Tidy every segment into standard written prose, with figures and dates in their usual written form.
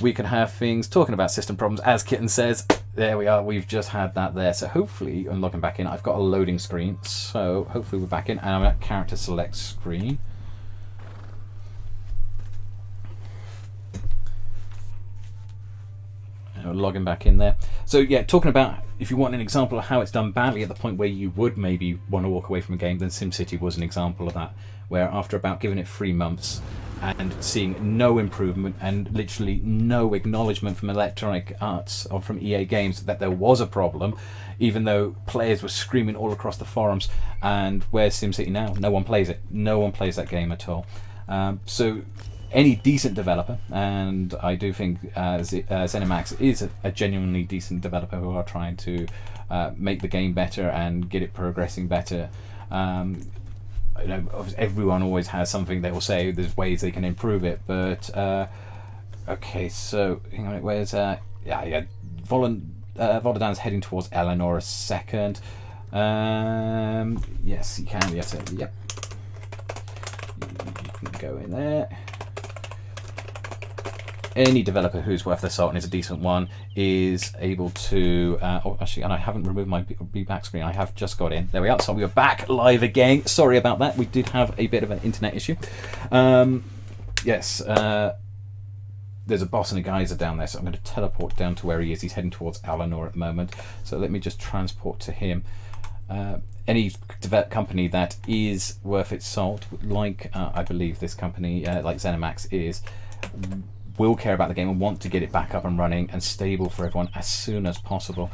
we can have things talking about system problems, as Kitten says. There we are, we've just had that there. So hopefully, I'm logging back in. I've got a loading screen, so hopefully we're back in, and I'm at character select screen. Logging back in there. So yeah, talking about if you want an example of how it's done badly at the point where you would maybe want to walk away from a game, then SimCity was an example of that, where after about giving it 3 months and seeing no improvement and literally no acknowledgement from Electronic Arts or from EA Games that there was a problem, even though players were screaming all across the forums. And where's SimCity now? No one plays it. No one plays that game at all. So any decent developer, and I do think Zenimax is a genuinely decent developer who are trying to make the game better and get it progressing better. You know, everyone always has something they will say. There's ways they can improve it, but okay. So hang on, where's Volodan's heading towards Eleanor a second. Yes, you can. Yes, yep. You can go in there. Any developer who's worth their salt and is a decent one is able to oh actually, and I haven't removed my back screen, I have just got in. There we are. So we are back live again. Sorry about that, we did have a bit of an internet issue. Yes, there's a boss and a geyser down there, so I'm going to teleport down to where he is. He's heading towards Eleanor at the moment, so let me just transport to him. Any company that is worth its salt, like I believe this company, like Zenimax is, will care about the game and want to get it back up and running and stable for everyone as soon as possible.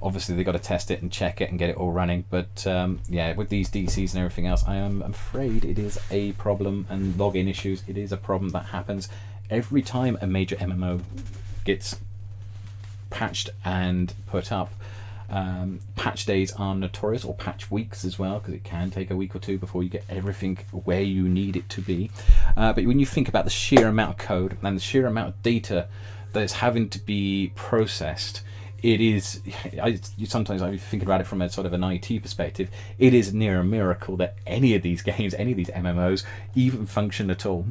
Obviously they've got to test it and check it and get it all running, but yeah, with these DCs and everything else, I am afraid it is a problem, and login issues, it is a problem that happens every time a major MMO gets patched and put up. Patch days are notorious, or patch weeks as well, because it can take a week or two before you get everything where you need it to be. But when you think about the sheer amount of code and the sheer amount of data that's having to be processed, it is, sometimes I think about it from a sort of an IT perspective, it is near a miracle that any of these games, any of these MMOs even function at all.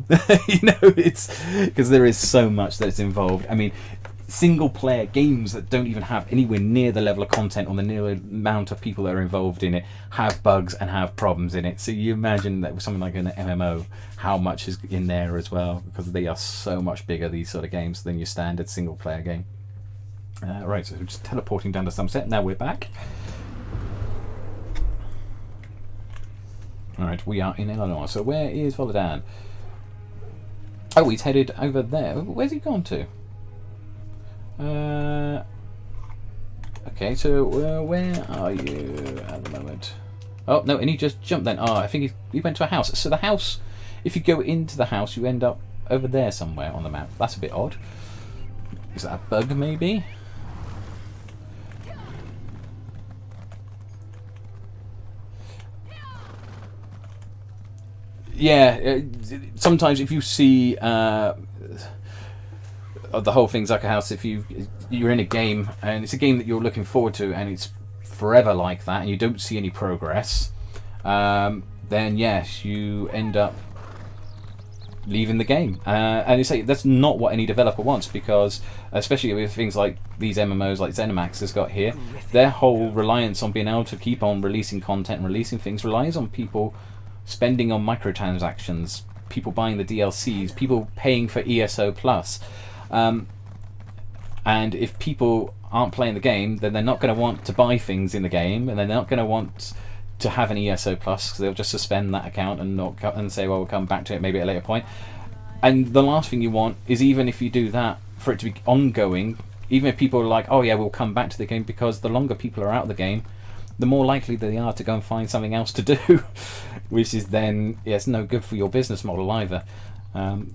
You know, it's because there is so much that's involved. I mean, single player games that don't even have anywhere near the level of content or the near amount of people that are involved in it have bugs and have problems in it. So you imagine that with something like an MMO, how much is in there as well, because they are so much bigger, these sort of games, than your standard single player game. Right, so we're just teleporting down to Summerset. Now we're back. Alright, we are in Eleanor. So where is Volodan? Oh, he's headed over there. Where's he gone to? Okay, so where are you at the moment? Oh no, and he just jumped then. Oh, I think he went to a house. So the house, if you go into the house, you end up over there somewhere on the map. That's a bit odd. Is that a bug maybe? Yeah, sometimes if you see the whole thing's like a house, if you're in a game and it's a game that you're looking forward to and it's forever like that and you don't see any progress, then yes, you end up leaving the game. And you say that's not what any developer wants, because especially with things like these MMOs like Zenimax has got here, their whole reliance on being able to keep on releasing content and releasing things relies on people spending on microtransactions, people buying the DLCs, people paying for ESO Plus. And if people aren't playing the game, then they're not going to want to buy things in the game, and they're not going to want to have an ESO Plus, because they'll just suspend that account and say, well, we'll come back to it maybe at a later point. And the last thing you want is, even if you do that, for it to be ongoing, even if people are like, oh yeah, we'll come back to the game, because the longer people are out of the game, the more likely they are to go and find something else to do, which is then, yeah, it's no good for your business model either.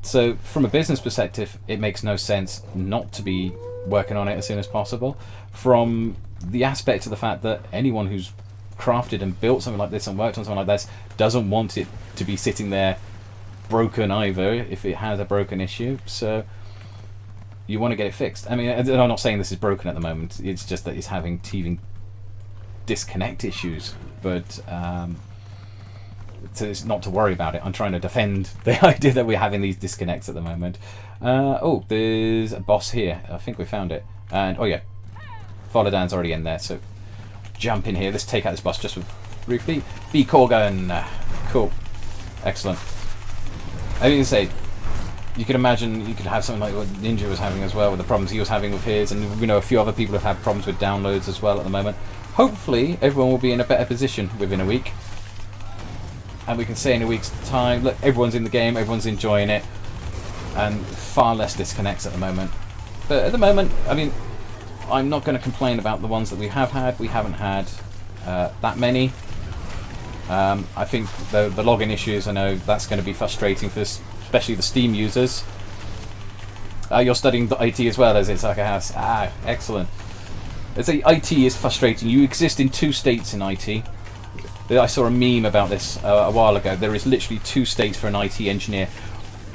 So from a business perspective, it makes no sense not to be working on it as soon as possible. From the aspect of the fact that anyone who's crafted and built something like this and worked on something like this doesn't want it to be sitting there broken either, if it has a broken issue. So you want to get it fixed. I mean, I'm not saying this is broken at the moment, it's just that it's having teething disconnect issues, but not to worry about it. I'm trying to defend the idea that we're having these disconnects at the moment. Oh, there's a boss here. I think we found it. And oh yeah, Volodan's already in there, so jump in here. Let's take out this boss just briefly. B Korgan. Cool. Excellent. I mean to say, you could imagine you could have something like what Ninja was having as well, with the problems he was having with his, and we know a few other people have had problems with downloads as well at the moment. Hopefully everyone will be in a better position within a week, and we can say in a week's time, look, everyone's in the game, everyone's enjoying it, and far less disconnects at the moment. But at the moment, I mean, I'm not going to complain about the ones that we have had. We haven't had that many. I think the login issues, I know that's going to be frustrating for especially the Steam users. You're studying IT as well, as it's like a house. Ah, excellent. I'd say IT is frustrating. You exist in two states in IT. I saw a meme about this a while ago. There is literally two states for an IT engineer.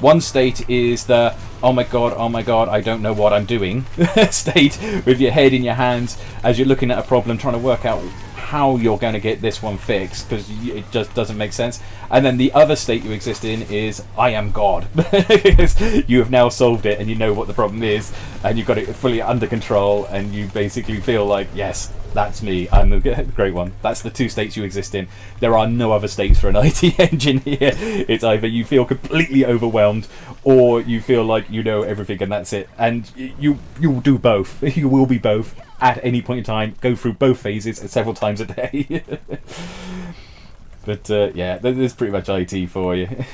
One state is the oh my god, I don't know what I'm doing state, with your head in your hands as you're looking at a problem, trying to work out how you're going to get this one fixed, because it just doesn't make sense. And then the other state you exist in is I am God. Because you have now solved it and you know what the problem is and you've got it fully under control, and you basically feel like, yes, that's me, I'm the great one. That's the two states you exist in. There are no other states for an IT engineer. It's either you feel completely overwhelmed or you feel like you know everything and that's it. And you'll do both. You will be both at any point in time, go through both phases several times a day. But yeah, that's pretty much IT for you.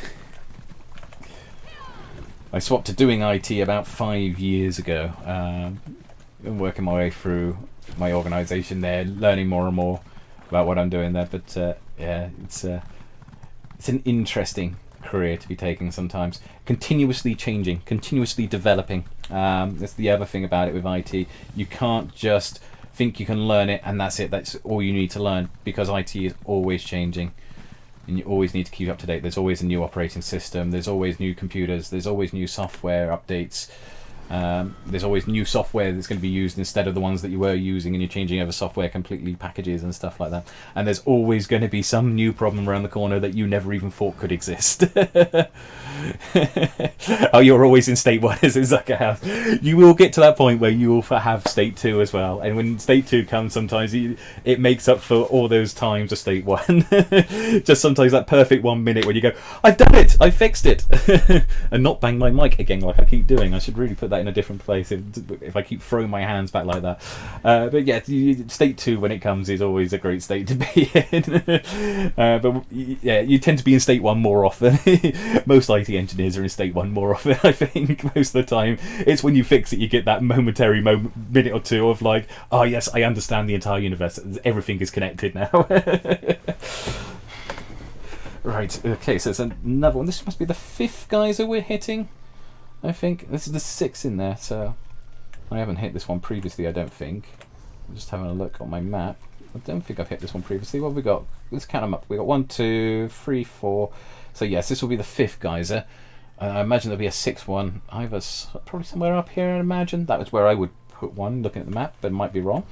I swapped to doing IT about 5 years ago. I'm working my way through my organisation there, learning more and more about what I'm doing there. But yeah, it's an interesting career to be taking sometimes. Continuously changing, continuously developing. That's the other thing about it with IT. You can't just think you can learn it and that's it. That's all you need to learn, because IT is always changing. And you always need to keep up to date. There's always a new operating system. There's always new computers. There's always new software updates. There's always new software that's going to be used instead of the ones that you were using, and you're changing over software completely, packages and stuff like that. And there's always going to be some new problem around the corner that you never even thought could exist. Oh, you're always in state 1 as it's like a house. You will get to that point where you will have state 2 as well, and when state 2 comes, sometimes it makes up for all those times of state 1. Just sometimes that perfect 1 minute when you go, I've done it, I fixed it, and not bang my mic again like I keep doing. I should really put that in a different place if I keep throwing my hands back like that. But yeah, state 2 when it comes is always a great state to be in. But yeah, you tend to be in state 1 more often. Most IT engineers are in state 1 more often, I think, most of the time. It's when you fix it you get that momentary minute or two of like, oh yes, I understand the entire universe, everything is connected now. Right, okay, so it's another one. This must be the 5th geyser we're hitting, I think. This is the 6th in there, so I haven't hit this one previously, I don't think. I'm just having a look on my map. I don't think I've hit this one previously. What have we got? Let's count them up. We got 1, 2, 3, 4. So yes, this will be the 5th geyser. I imagine there'll be a 6th one, either probably somewhere up here, I imagine. That was where I would put one, looking at the map, but it might be wrong.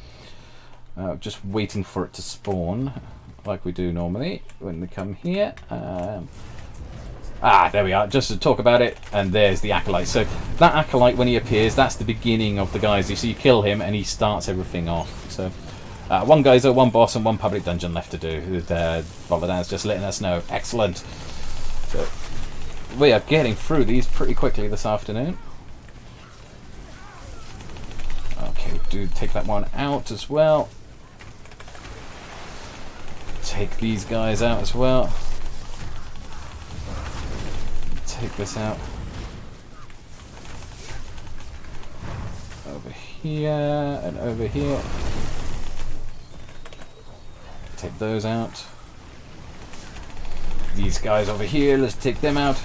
Just waiting for it to spawn, like we do normally when we come here. There we are, just to talk about it, and there's the Acolyte. So that Acolyte, when he appears, that's the beginning of the geyser. So you kill him and he starts everything off. So 1 geyser, 1 boss and 1 public dungeon left to do. Volodan's just letting us know. Excellent. So we are getting through these pretty quickly this afternoon. Okay, we'll take that one out as well. Take these guys out as well. Take this out. Over here and over here. Take those out. These guys over here, let's take them out.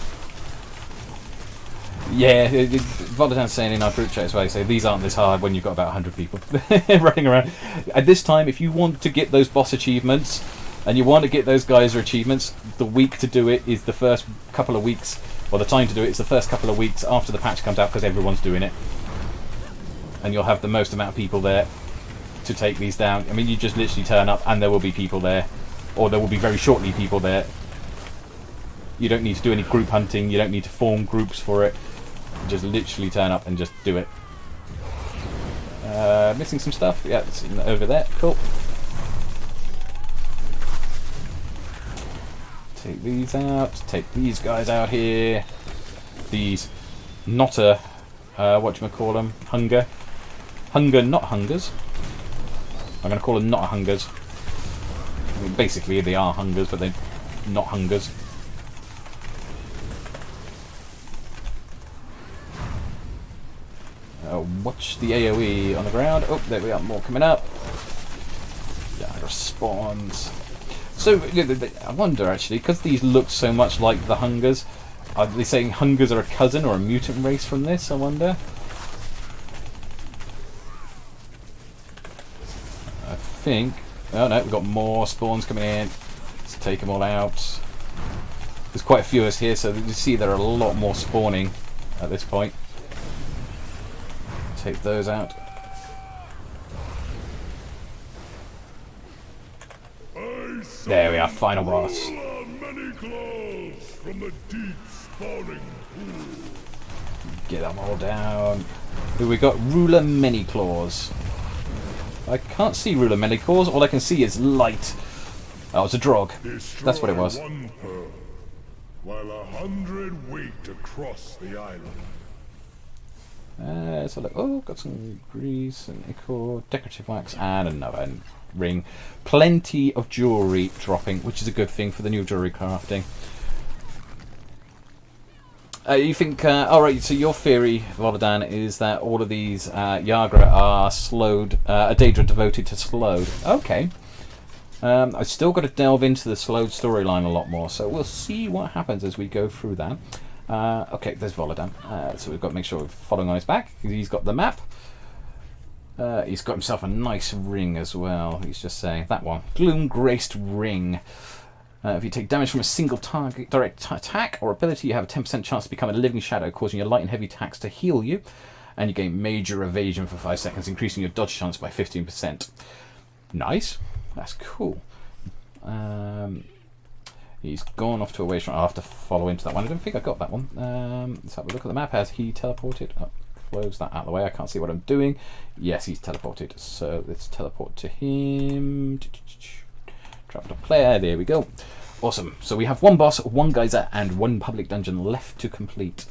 Yeah, Volodan's saying in our group chat as well, so these aren't this hard when you've got about 100 people running around. At this time, if you want to get those boss achievements, and you want to get those geyser achievements, the week to do it is the first couple of weeks, or the time to do it is the first couple of weeks after the patch comes out, because everyone's doing it. And you'll have the most amount of people there to take these down. I mean, you just literally turn up and there will be people there, or there will be very shortly people there You don't need to do any group hunting. You don't need to form groups for it. You just literally turn up and just do it. Missing some stuff. Yeah, it's over there. Cool. Take these out. Take these guys out here. These Notter, whatchamacallem, Hunger, not Hungers. I'm going to call them not Hungers. I mean, basically, they are Hungers, but they're not Hungers. Watch the AoE on the ground. Oh, there we are. More coming up. Yeah, responds. So, I wonder actually, because these look so much like the Hungers, are they saying Hungers are a cousin or a mutant race from this, I wonder? I think... Oh no, we've got more spawns coming in. Let's take them all out. There's quite a few of us here, so you see there are a lot more spawning at this point. Take those out. There we are, final boss. Get them all down. Here we got Ruler Many Claws. I can't see Ruler Many Claws, all I can see is light. Oh, it's a Drog. That's what it was. While 100 wait across the island. So look, oh, got some grease and ichor, decorative wax, and another ring. Plenty of jewellery dropping, which is a good thing for the new jewellery crafting. You think, alright, so your theory, Volodan, is that all of these Yagra are slowed, a Daedra devoted to slowed. Okay. I've still got to delve into the slowed storyline a lot more, so we'll see what happens as we go through that. Okay, there's Volodan. So we've got to make sure we're following on his back, because he's got the map. He's got himself a nice ring as well. He's just saying, that one. Gloom-graced ring. If you take damage from a single target direct attack or ability, you have a 10% chance to become a living shadow, causing your light and heavy attacks to heal you. And you gain major evasion for 5 seconds, increasing your dodge chance by 15%. Nice. That's cool. He's gone off to a waste. I'll have to follow into that one. I don't think I got that one. Let's have a look at the map. Has he teleported? Oh, close that out of the way. I can't see what I'm doing. Yes, he's teleported. So let's teleport to him. Travel to player. There we go. Awesome. So we have one boss, one geyser, and one public dungeon left to complete.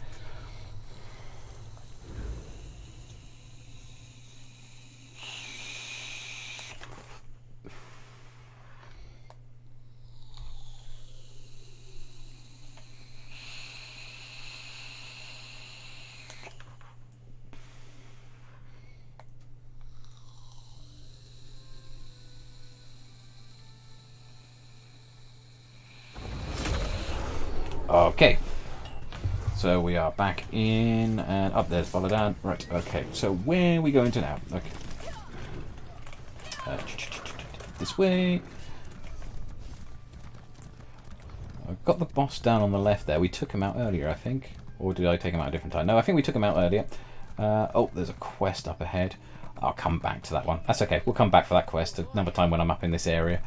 Okay, so we are back in, and up there's Volodan. Right, okay, so where are we going to now? Okay. This way. I've got the boss down on the left there. We took him out earlier, I think. Or did I take him out a different time? No, I think we took him out earlier. Oh, there's a quest up ahead. I'll come back to that one. That's okay, we'll come back for that quest another time when I'm up in this area.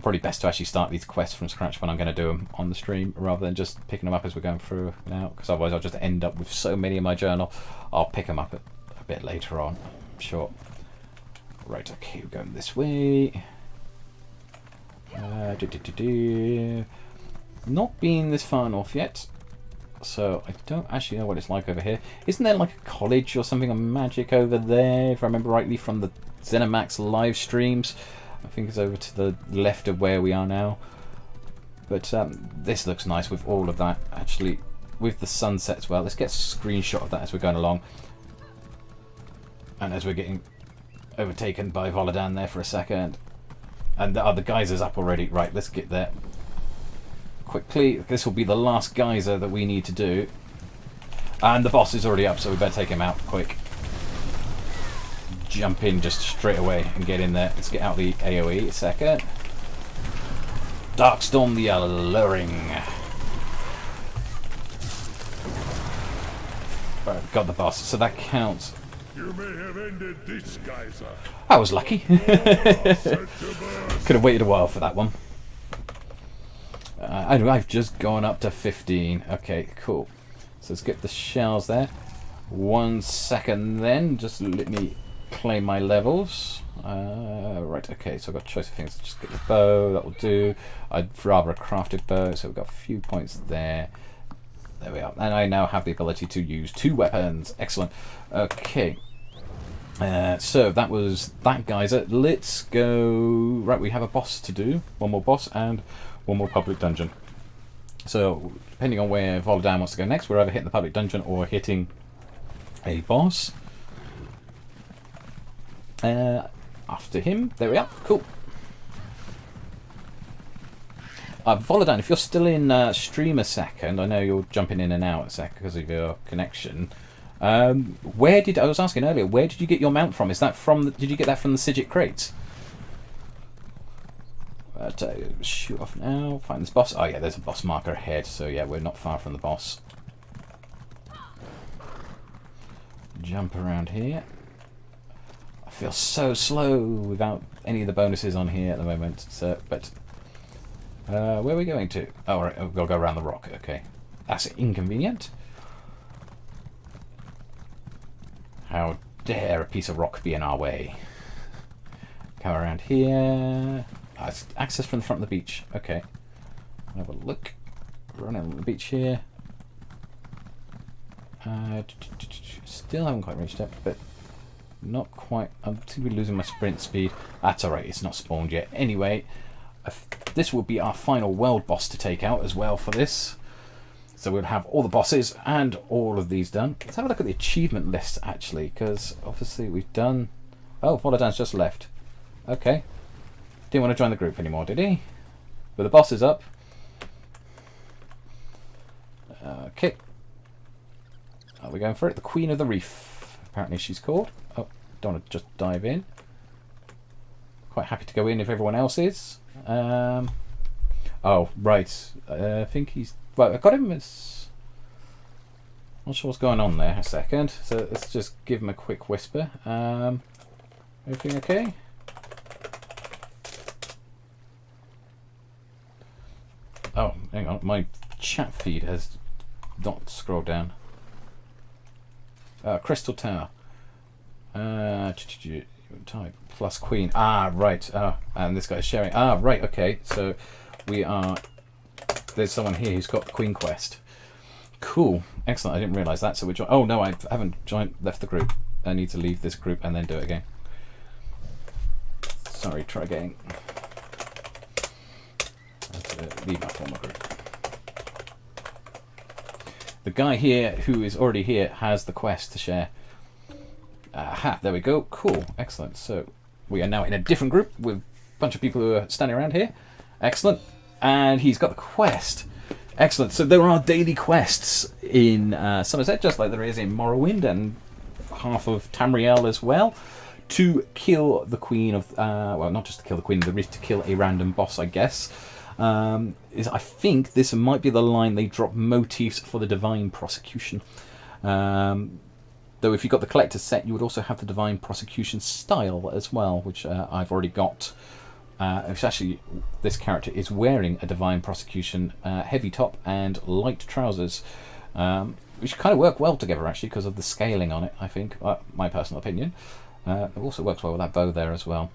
Probably best to actually start these quests from scratch when I'm going to do them on the stream, rather than just picking them up as we're going through now, because otherwise I'll just end up with so many in my journal. I'll pick them up a bit later on, I'm sure. Right, okay, we're going this way. Not being this far north yet, so I don't actually know what it's like over here. Isn't there like a college or something of magic over there, if I remember rightly from the Zenimax live streams? I think it's over to the left of where we are now. But this looks nice with all of that, actually, with the sunset as well. Let's get a screenshot of that as we're going along. And as we're getting overtaken by Volodan there for a second. And the geyser's up already. Right, let's get there quickly. This will be the last geyser that we need to do. And the boss is already up, so we better take him out quick. Jump in just straight away and get in there. Let's get out the AoE a second. Darkstorm the Alluring. Right, got the boss, so that counts. You may have ended this geyser. I was lucky. Could have waited a while for that one. I've just gone up to 15. Okay, cool. So let's get the shells there. 1 second then. Just let me claim my levels. Right, okay, so I've got a choice of things. Just get the bow, that will do. I'd rather a crafted bow, so we've got a few points there. There we are. And I now have the ability to use 2 weapons. Excellent. Okay. So that was that, geyser. Let's go... Right, we have a boss to do. 1 more boss and 1 more public dungeon. So, depending on where Volodan wants to go next, we're either hitting the public dungeon or hitting a boss. After him. There we are. Cool. Volodan, if you're still in stream a second, I know you're jumping in and out a sec because of your connection. Where did I was asking earlier? Where did you get your mount from? Is that from? Did you get that from the Sigit crates? Shoot off now. Find this boss. Oh yeah, there's a boss marker ahead. So yeah, we're not far from the boss. Jump around here. I feel so slow without any of the bonuses on here at the moment. So, but where are we going to? Oh, right, we've got to go around the rock. Okay, that's inconvenient. How dare a piece of rock be in our way? Come around here. It's access from the front of the beach. Okay. Have a look. Running on the beach here. Still haven't quite reached up, but not quite. I seem to be losing my sprint speed. That's alright, it's not spawned yet. Anyway, this will be our final world boss to take out as well for this. So we'll have all the bosses and all of these done. Let's have a look at the achievement list, actually, because obviously we've done... Oh, Volodan's just left. Okay. Didn't want to join the group anymore, did he? But the boss is up. Okay. Are we going for it? The Queen of the Reef. Apparently she's called. Oh, don't want to just dive in. Quite happy to go in if everyone else is. Oh, right. I think he's... Well, I got him as... Not sure what's going on there. A second. So let's just give him a quick whisper. Everything okay? Oh, hang on. My chat feed has not scrolled down. Crystal Tower. Type plus Queen. Ah, right. And this guy's sharing. Ah, right. Okay. So we are... There's someone here who's got the Queen quest. Cool. Excellent. I didn't realise that. So we're oh, no, I haven't left the group. I need to leave this group and then do it again. Sorry, try again. Leave my former group. The guy here who is already here has the quest to share. Aha, there we go. Cool. Excellent. So we are now in a different group with a bunch of people who are standing around here. Excellent. And he's got the quest. Excellent. So there are daily quests in Summerset, just like there is in Morrowind and half of Tamriel as well, to kill the Queen of... well, not just to kill the Queen of the Reef, to kill a random boss, I guess. I think this might be the line they drop motifs for the Divine Prosecution. Though if you got the Collector's set, you would also have the Divine Prosecution style as well, which I've already got. Which actually, this character is wearing a Divine Prosecution heavy top and light trousers, which kind of work well together actually because of the scaling on it, I think, my personal opinion. It also works well with that bow there as well.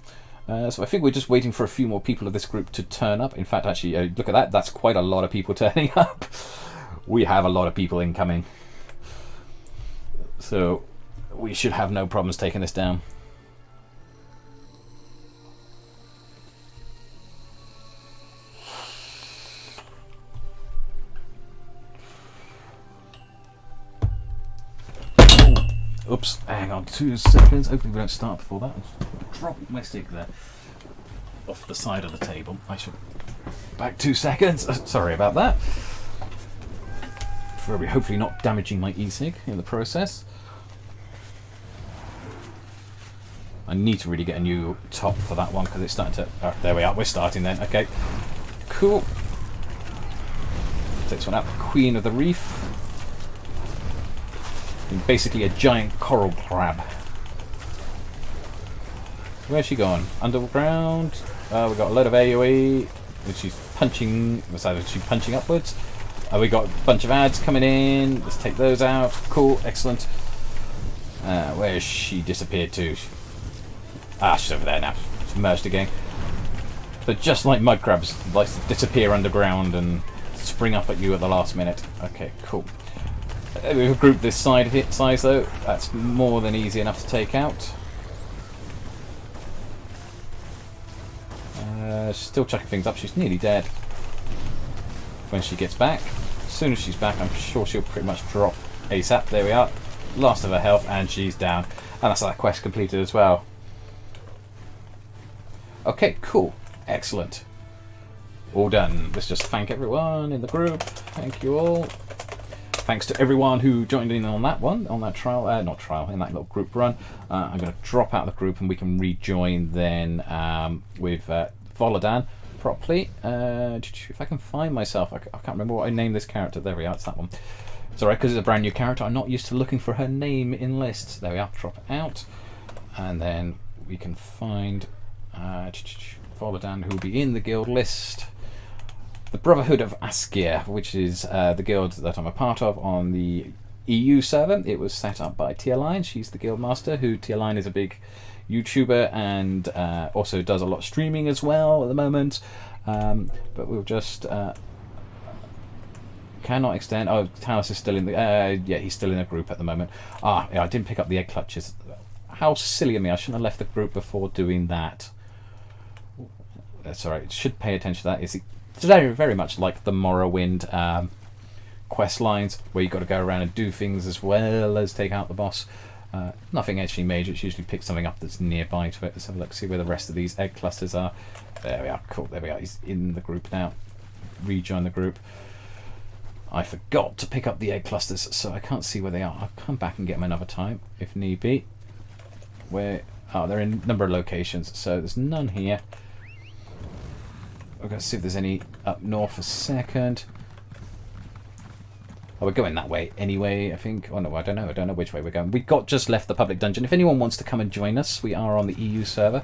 So I think we're just waiting for a few more people of this group to turn up. In fact, actually, look at that. That's quite a lot of people turning up. We have a lot of people incoming. So we should have no problems taking this down. Oops, hang on 2 seconds. Hopefully we don't start before that. Drop my stick there off the side of the table. I should back 2 seconds. Sorry about that. Hopefully not damaging my e-cig in the process. I need to really get a new top for that one because it's starting to... Oh, there we are. We're starting then. Okay. Cool. Take this one out. Queen of the Reef. Basically a giant coral crab. Where's she gone? Underground. We've got a load of AoE, which she's punching. Was that she punching upwards? We got a bunch of ads coming in. Let's take those out. Cool, excellent. Where has she disappeared to? Ah, she's over there now. She's merged again. But just like mud crabs, likes to disappear underground and spring up at you at the last minute. Okay, cool. We've grouped this size though. That's more than easy enough to take out. Still chucking things up. She's nearly dead. When she gets back, as soon as she's back, I'm sure she'll pretty much drop ASAP. There we are. Last of her health, and she's down. And that's that quest completed as well. Okay, cool. Excellent. All done. Let's just thank everyone in the group. Thank you all. Thanks to everyone who joined in on that one, on that trial, not trial, in that little group run. I'm going to drop out of the group and we can rejoin then with Volodan properly. If I can find myself, I can't remember what I named this character. There we are, it's that one. It's alright because it's a brand new character. I'm not used to looking for her name in lists. There we are, drop it out. And then we can find Volodan, who will be in the guild list. The Brotherhood of Askir, which is the guild that I'm a part of on the EU server. It was set up by Tia-Line. She's the guild master, who Tia-Line is a big YouTuber and also does a lot of streaming as well at the moment. But we'll just cannot extend. Oh, Talos is still in the yeah, he's still in a group at the moment. Ah, yeah, I didn't pick up the egg clutches. How silly of me! I shouldn't have left the group before doing that. That's alright. Should pay attention to that. It's very, very much like the Morrowind quest lines, where you've got to go around and do things as well as take out the boss. Nothing actually major. It's usually pick something up that's nearby to it. Let's have a look, see where the rest of these egg clusters are. There we are. Cool. There we are. He's in the group now. Rejoin the group. I forgot to pick up the egg clusters, so I can't see where they are. I'll come back and get them another time if need be. Where? Oh, they're in a number of locations, so there's none here. We're going to see if there's any up north a second. Oh, we're going that way anyway, I think. Oh no, I don't know. I don't know which way we're going. We just left the public dungeon. If anyone wants to come and join us, we are on the EU server,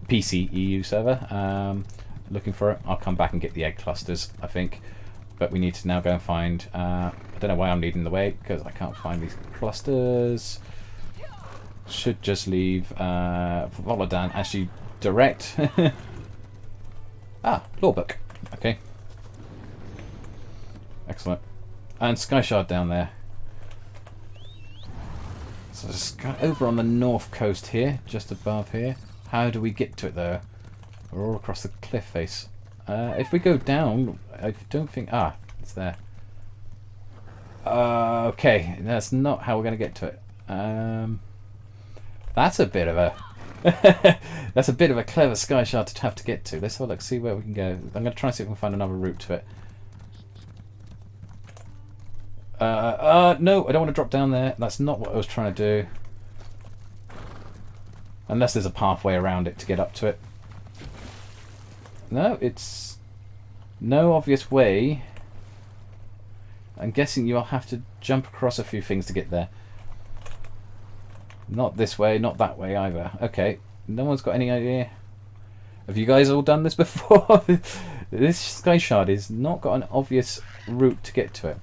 PC EU server. Looking for it. I'll come back and get the egg clusters, I think. But we need to now go and find. I don't know why I'm leading the way because I can't find these clusters. Should just leave Volodan actually direct. Ah, lawbook. Okay. Excellent. And Sky Shard down there. So just over on the north coast here, just above here. How do we get to it though? We're all across the cliff face. If we go down, I don't think... Ah, it's there. Okay, that's not how we're going to get to it. That's a bit of a... that's a bit of a clever Sky Shard to have to get to. Let's have a look, see where we can go. I'm going to try and see if we can find another route to it. No, I don't want to drop down there. That's not what I was trying to do. Unless there's a pathway around it to get up to it. No, it's no obvious way. I'm guessing you'll have to jump across a few things to get there. Not this way, not that way either. Okay, no one's got any idea. Have you guys all done this before? This Sky Shard has not got an obvious route to get to it.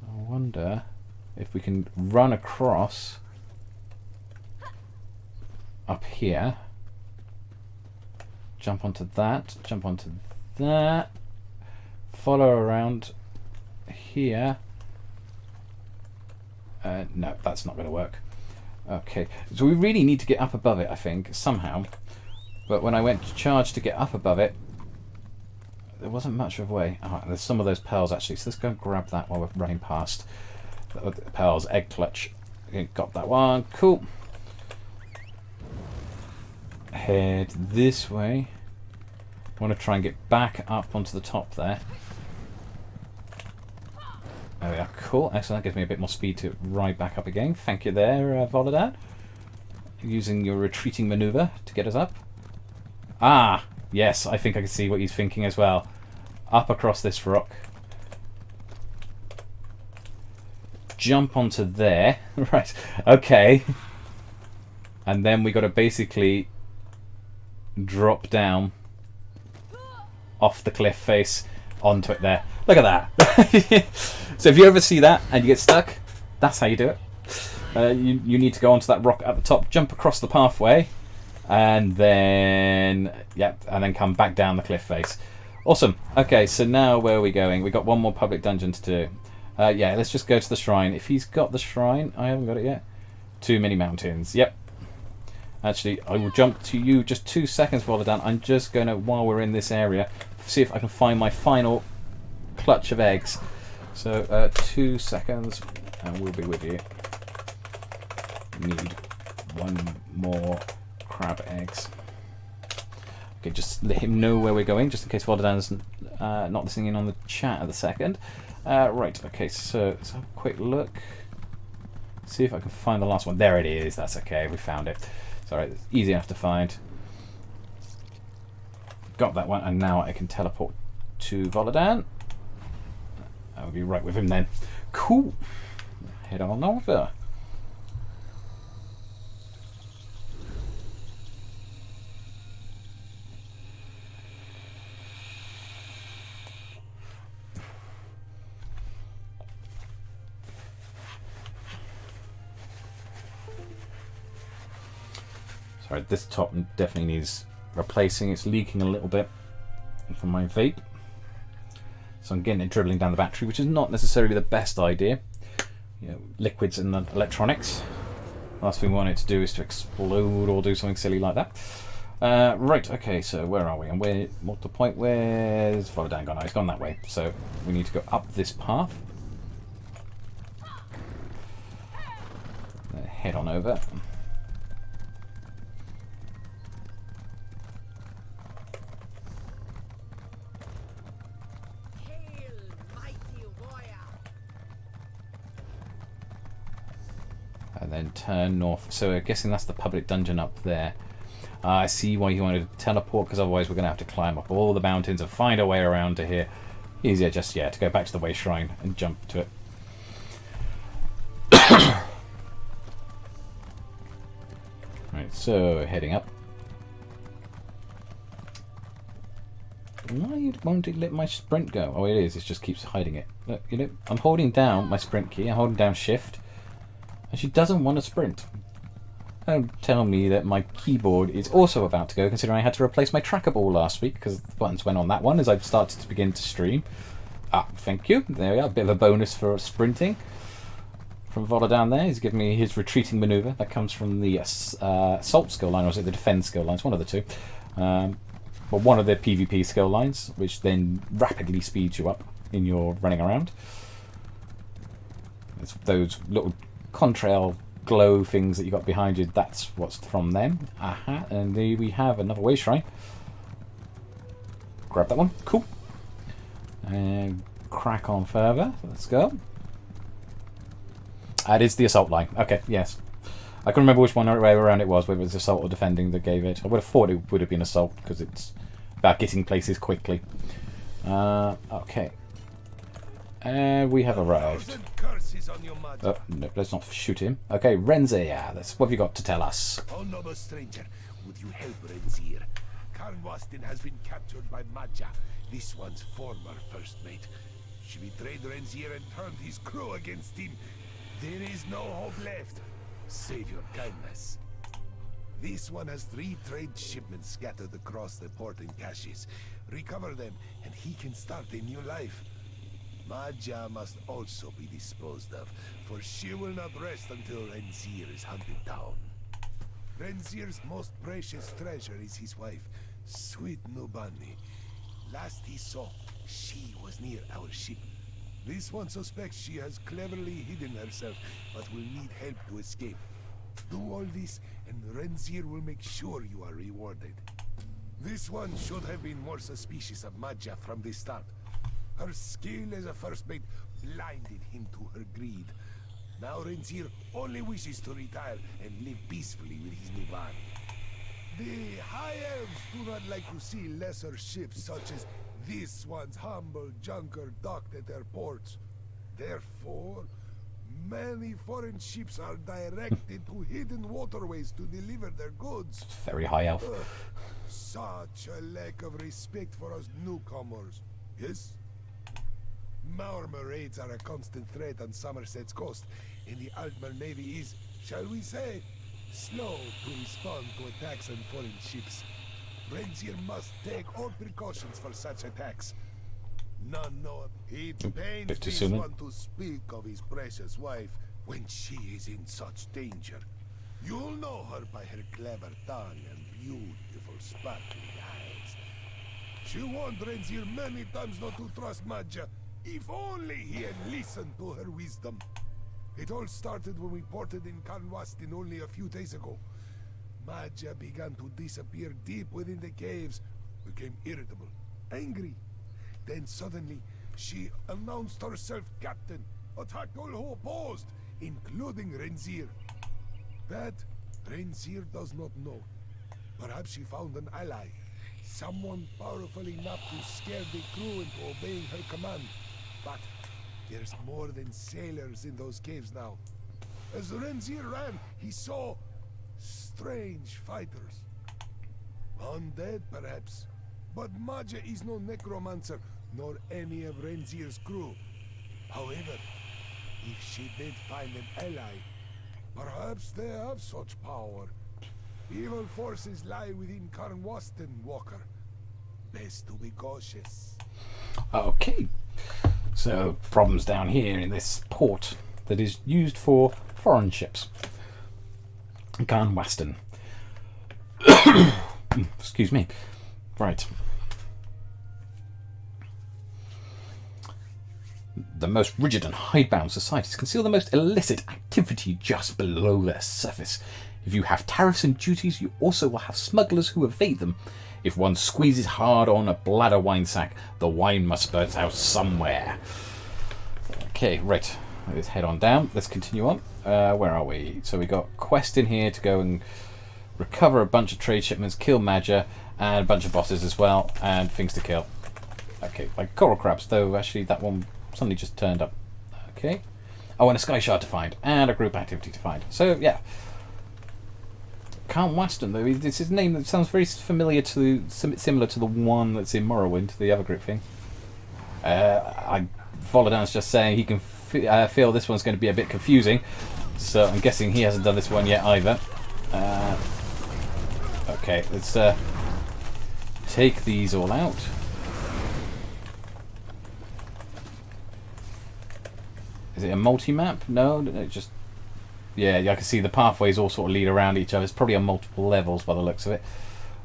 I wonder if we can run across up here. Jump onto that, jump onto that, follow around here. No, that's not going to work. Okay, so we really need to get up above it, I think, somehow. But when I went to charge to get up above it, there wasn't much of a way. Oh, there's some of those pearls actually, so let's go and grab that while we're running past. The pearls, egg clutch. Okay, got that one, cool. Head this way. I want to try and get back up onto the top there. There we are, cool. Excellent, that gives me a bit more speed to ride back up again. Thank you there, Volodan. Using your retreating maneuver to get us up. Ah, yes, I think I can see what he's thinking as well. Up across this rock. Jump onto there. Right, okay. And then we got to basically drop down off the cliff face onto it there. Look at that. So if you ever see that and you get stuck, that's how you do it. You need to go onto that rock at the top, jump across the pathway, and then and then come back down the cliff face. Awesome. Okay, so now where are we going? We've got one more public dungeon to do. Yeah, let's just go to the shrine. If he's got the shrine, I haven't got it yet. Too many mountains. Yep. Actually, I will jump to you just 2 seconds while we're done. I'm just going to, while we're in this area, see if I can find my final clutch of eggs. So 2 seconds and we'll be with you. Need one more crab eggs. Okay, just let him know where we're going, just in case Vodadan's not listening in on the chat at the second. Right, okay, so let's have a quick look. See if I can find the last one. There it is, that's okay, we found it. It's alright, it's easy enough to find. Got that one, and now I can teleport to Voladan. I'll be right with him then. Cool. Head on over. Sorry, this top definitely needs replacing. It's leaking a little bit from my vape. So I'm getting it dribbling down the battery, which is not necessarily the best idea. You know, liquids and electronics. Last thing we want it to do is to explode or do something silly like that. Right, okay, so where are we? And what's the point? Where's Voladan gone? Oh, he's gone that way. So we need to go up this path. Head on over. And then turn north. So I'm guessing that's the public dungeon up there. I see why you wanted to teleport, because otherwise we're going to have to climb up all the mountains and find our way around to here. Easier just, to go back to the way shrine and jump to it. Right, so heading up. Why won't it let my sprint go? Oh, it is. It just keeps hiding it. Look, you know, I'm holding down my sprint key. I'm holding down shift. And she doesn't want to sprint. Don't tell me that my keyboard is also about to go, considering I had to replace my tracker ball last week because the buttons went on that one as I've started to begin to stream. Ah, thank you. There we are. A bit of a bonus for sprinting. From Voladan there, he's giving me his retreating maneuver. That comes from the assault skill line, or is it the defense skill lines? One of the two. But one of the PvP skill lines, which then rapidly speeds you up in your running around. It's those little contrail glow things that you got behind you, that's what's from them. Aha, and there we have another way shrine. Grab that one, cool. And crack on further, let's go. That is the assault line, okay, yes. I can remember which one way around it was, whether it was assault or defending that gave it. I would have thought it would have been assault, because it's about getting places quickly. Okay. And we have arrived. Oh, no, let's not shoot him. Okay, Renzir, what have you got to tell us? Oh, noble stranger, would you help Renzir? Karnwastin has been captured by Madja, this one's former first mate. She betrayed Renzir and turned his crew against him. There is no hope left. Save your kindness. This one has 3 trade shipments scattered across the port and caches. Recover them, and he can start a new life. Madja must also be disposed of, for she will not rest until Renzir is hunted down. Renzir's most precious treasure is his wife, sweet Nubani. Last he saw, she was near our ship. This one suspects she has cleverly hidden herself, but will need help to escape. Do all this, and Renzir will make sure you are rewarded. This one should have been more suspicious of Madja from the start. Her skill as a first mate blinded him to her greed. Now Renzir only wishes to retire and live peacefully with his new band. The High Elves do not like to see lesser ships such as this one's humble junker docked at their ports. Therefore, many foreign ships are directed to hidden waterways to deliver their goods. Very high elf. Such a lack of respect for us newcomers. Yes? Maormer raids are a constant threat on Summerset's coast, and the Altmer Navy is, shall we say, slow to respond to attacks on foreign ships. Renzier must take all precautions for such attacks. None know it pains this one to speak of his precious wife when she is in such danger. You'll know her by her clever tongue and beautiful sparkling eyes. She warned Renzier many times not to trust Maja. If only he had listened to her wisdom. It all started when we ported in Karnwastin only a few days ago. Maja began to disappear deep within the caves, became irritable, angry. Then suddenly, she announced herself captain, attacked all who opposed, including Renzier. That, Renzier does not know. Perhaps she found an ally, someone powerful enough to scare the crew into obeying her command. But there's more than sailors in those caves now. As Renzier ran, he saw strange fighters. Undead, perhaps. But Maja is no necromancer, nor any of Renzier's crew. However, if she did find an ally, perhaps they have such power. Evil forces lie within Karnwastin, Walker. Best to be cautious. Okay. So, problems down here in this port that is used for foreign ships. Karnwastin. Excuse me. Right. The most rigid and hidebound societies conceal the most illicit activity just below their surface. If you have tariffs and duties, you also will have smugglers who evade them. If one squeezes hard on a bladder wine sack, the wine must spurt out somewhere. Okay, right. Let's head on down. Let's continue on. Where are we? So we got quest in here to go and recover a bunch of trade shipments, kill Maja, and a bunch of bosses as well, and things to kill. Okay, like coral crabs, though actually that one suddenly just turned up. Okay. Oh, and a sky shard to find, and a group activity to find. So, yeah. Karnwastin, though, it's his name that sounds very familiar to, similar to the one that's in Morrowind, the other group thing. Volodan's just saying he can feel this one's going to be a bit confusing, so I'm guessing he hasn't done this one yet either. Okay, let's take these all out. Is it a multi-map? No, just... Yeah, I can see the pathways all sort of lead around each other. It's probably on multiple levels by the looks of it.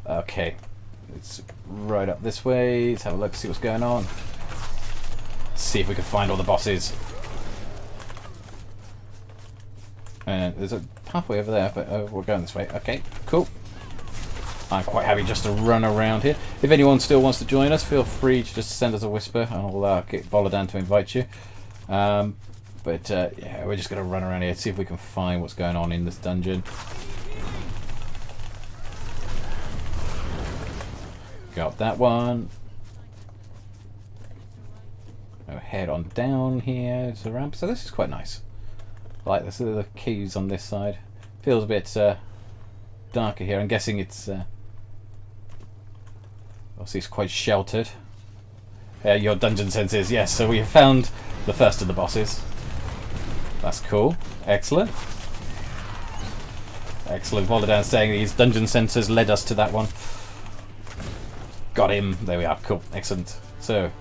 Okay, let's ride up this way. Let's have a look, see what's going on. See if we can find all the bosses. And there's a pathway over there, but we're going this way. Okay, cool. I'm quite happy just to run around here. If anyone still wants to join us, feel free to just send us a whisper, and I'll get Volodan to invite you. But yeah, we're just going to run around here, see if we can find what's going on in this dungeon. Got that one. I'll head on down here to the ramp. So this is quite nice. I like this. The caves on this side. Feels a bit darker here. I'm guessing it's obviously it's quite sheltered. Your dungeon senses, yes. So we have found the first of the bosses. That's cool. Excellent. Excellent. Volodan saying these dungeon sensors led us to that one. Got him. There we are. Cool. Excellent. So,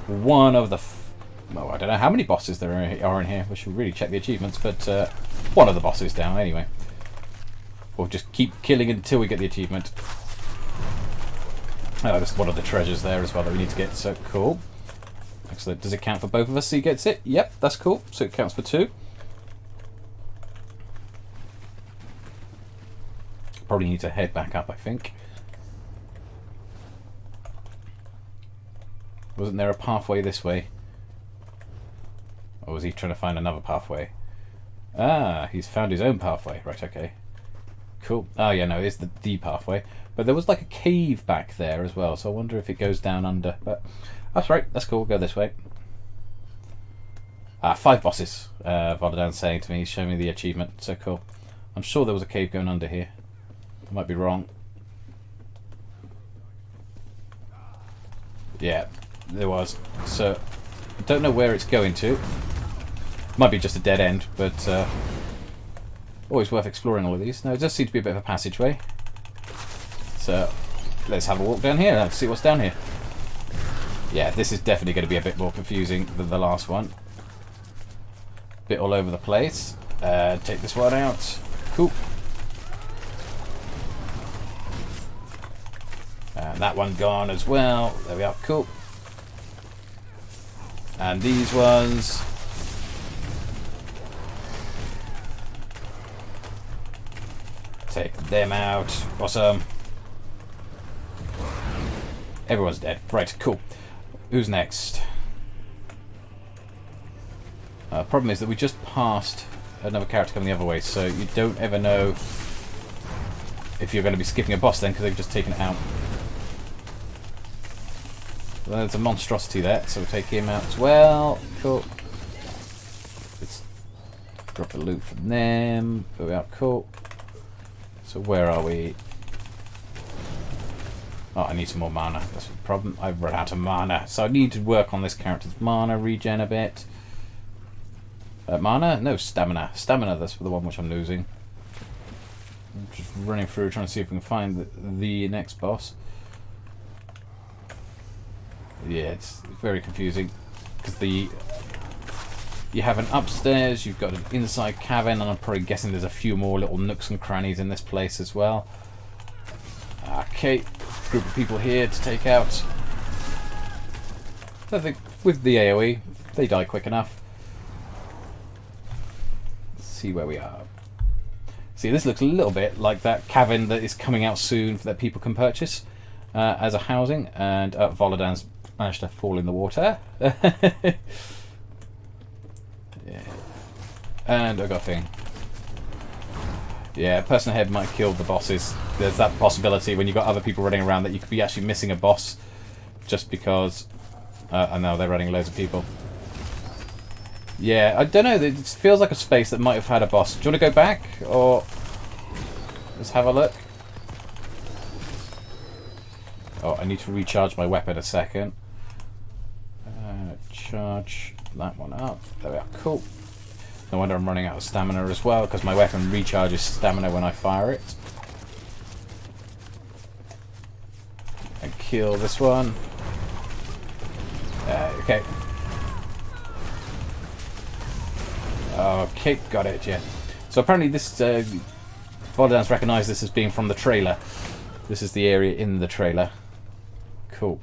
one of the... oh, I don't know how many bosses there are in here. We should really check the achievements, but one of the bosses down anyway. We'll just keep killing until we get the achievement. Oh, there's one of the treasures there as well that we need to get. So, cool. Excellent. Does it count for both of us so he gets it? Yep, that's cool. So it counts for 2. Probably need to head back up, I think. Wasn't there a pathway this way? Or was he trying to find another pathway? Ah, he's found his own pathway. Right, okay. Cool. Oh, yeah, no, it's the pathway. But there was like a cave back there as well, so I wonder if it goes down under. But that's right, that's cool, we'll go this way. 5 bosses, Volodan's saying to me. He's showing me the achievement, so cool. I'm sure there was a cave going under here. I might be wrong. Yeah, there was. So, I don't know where it's going to. Might be just a dead end, but always worth exploring all of these. No, it does seem to be a bit of a passageway. So, let's have a walk down here. Let's see what's down here. Yeah, this is definitely going to be a bit more confusing than the last one. Bit all over the place. Take this one out. Cool. That one gone as well. There we are. Cool. And these ones. Take them out. Awesome. Everyone's dead. Right, cool. Who's next? Problem is that we just passed another character coming the other way, so you don't ever know if you're going to be skipping a boss then, because they've just taken it out. Well, there's a monstrosity there, so we'll take him out as well. Cool. Let's drop the loot from them. Put it out. Cool. So where are we? Oh, I need some more mana. That's the problem. I've run out of mana, so I need to work on this character's mana regen a bit. Mana? No, stamina. Stamina, that's the one which I'm losing. I'm just running through trying to see if we can find the next boss. Yeah, it's very confusing because you have an upstairs, you've got an inside cavern, and I'm probably guessing there's a few more little nooks and crannies in this place as well. Okay, group of people here to take out. I think with the AoE, they die quick enough. Let's see where we are. See, this looks a little bit like that cavern that is coming out soon that people can purchase as a housing, and Volodan's managed to fall in the water. Yeah. And I got a thing. Yeah, person ahead might kill the bosses. There's that possibility when you've got other people running around that you could be actually missing a boss just because I know they're running loads of people. Yeah, I don't know, it feels like a space that might have had a boss. Do you want to go back or let's have a look? Oh, I need to recharge my weapon a second. Charge that one up. There we are. Cool. No wonder I'm running out of stamina as well, because my weapon recharges stamina when I fire it. And kill this one. Okay. Okay, got it, yeah. So apparently this, Volodan's recognised this as being from the trailer. This is the area in the trailer. Cool.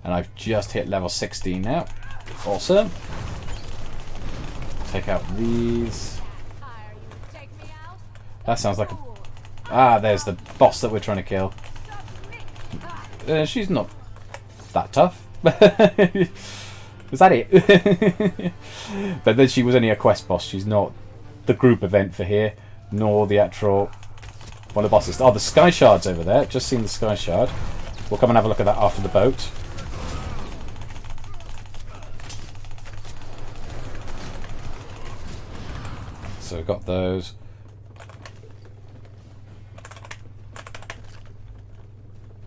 And I've just hit level 16 now. Awesome. Take out these. That sounds like a... Ah, there's the boss that we're trying to kill. She's not that tough. Was that it? But then she was only a quest boss. She's not the group event for here, nor the actual one of the bosses. Oh, the Sky Shard's over there. Just seen the Sky Shard. We'll come and have a look at that after the boat. So we've got those.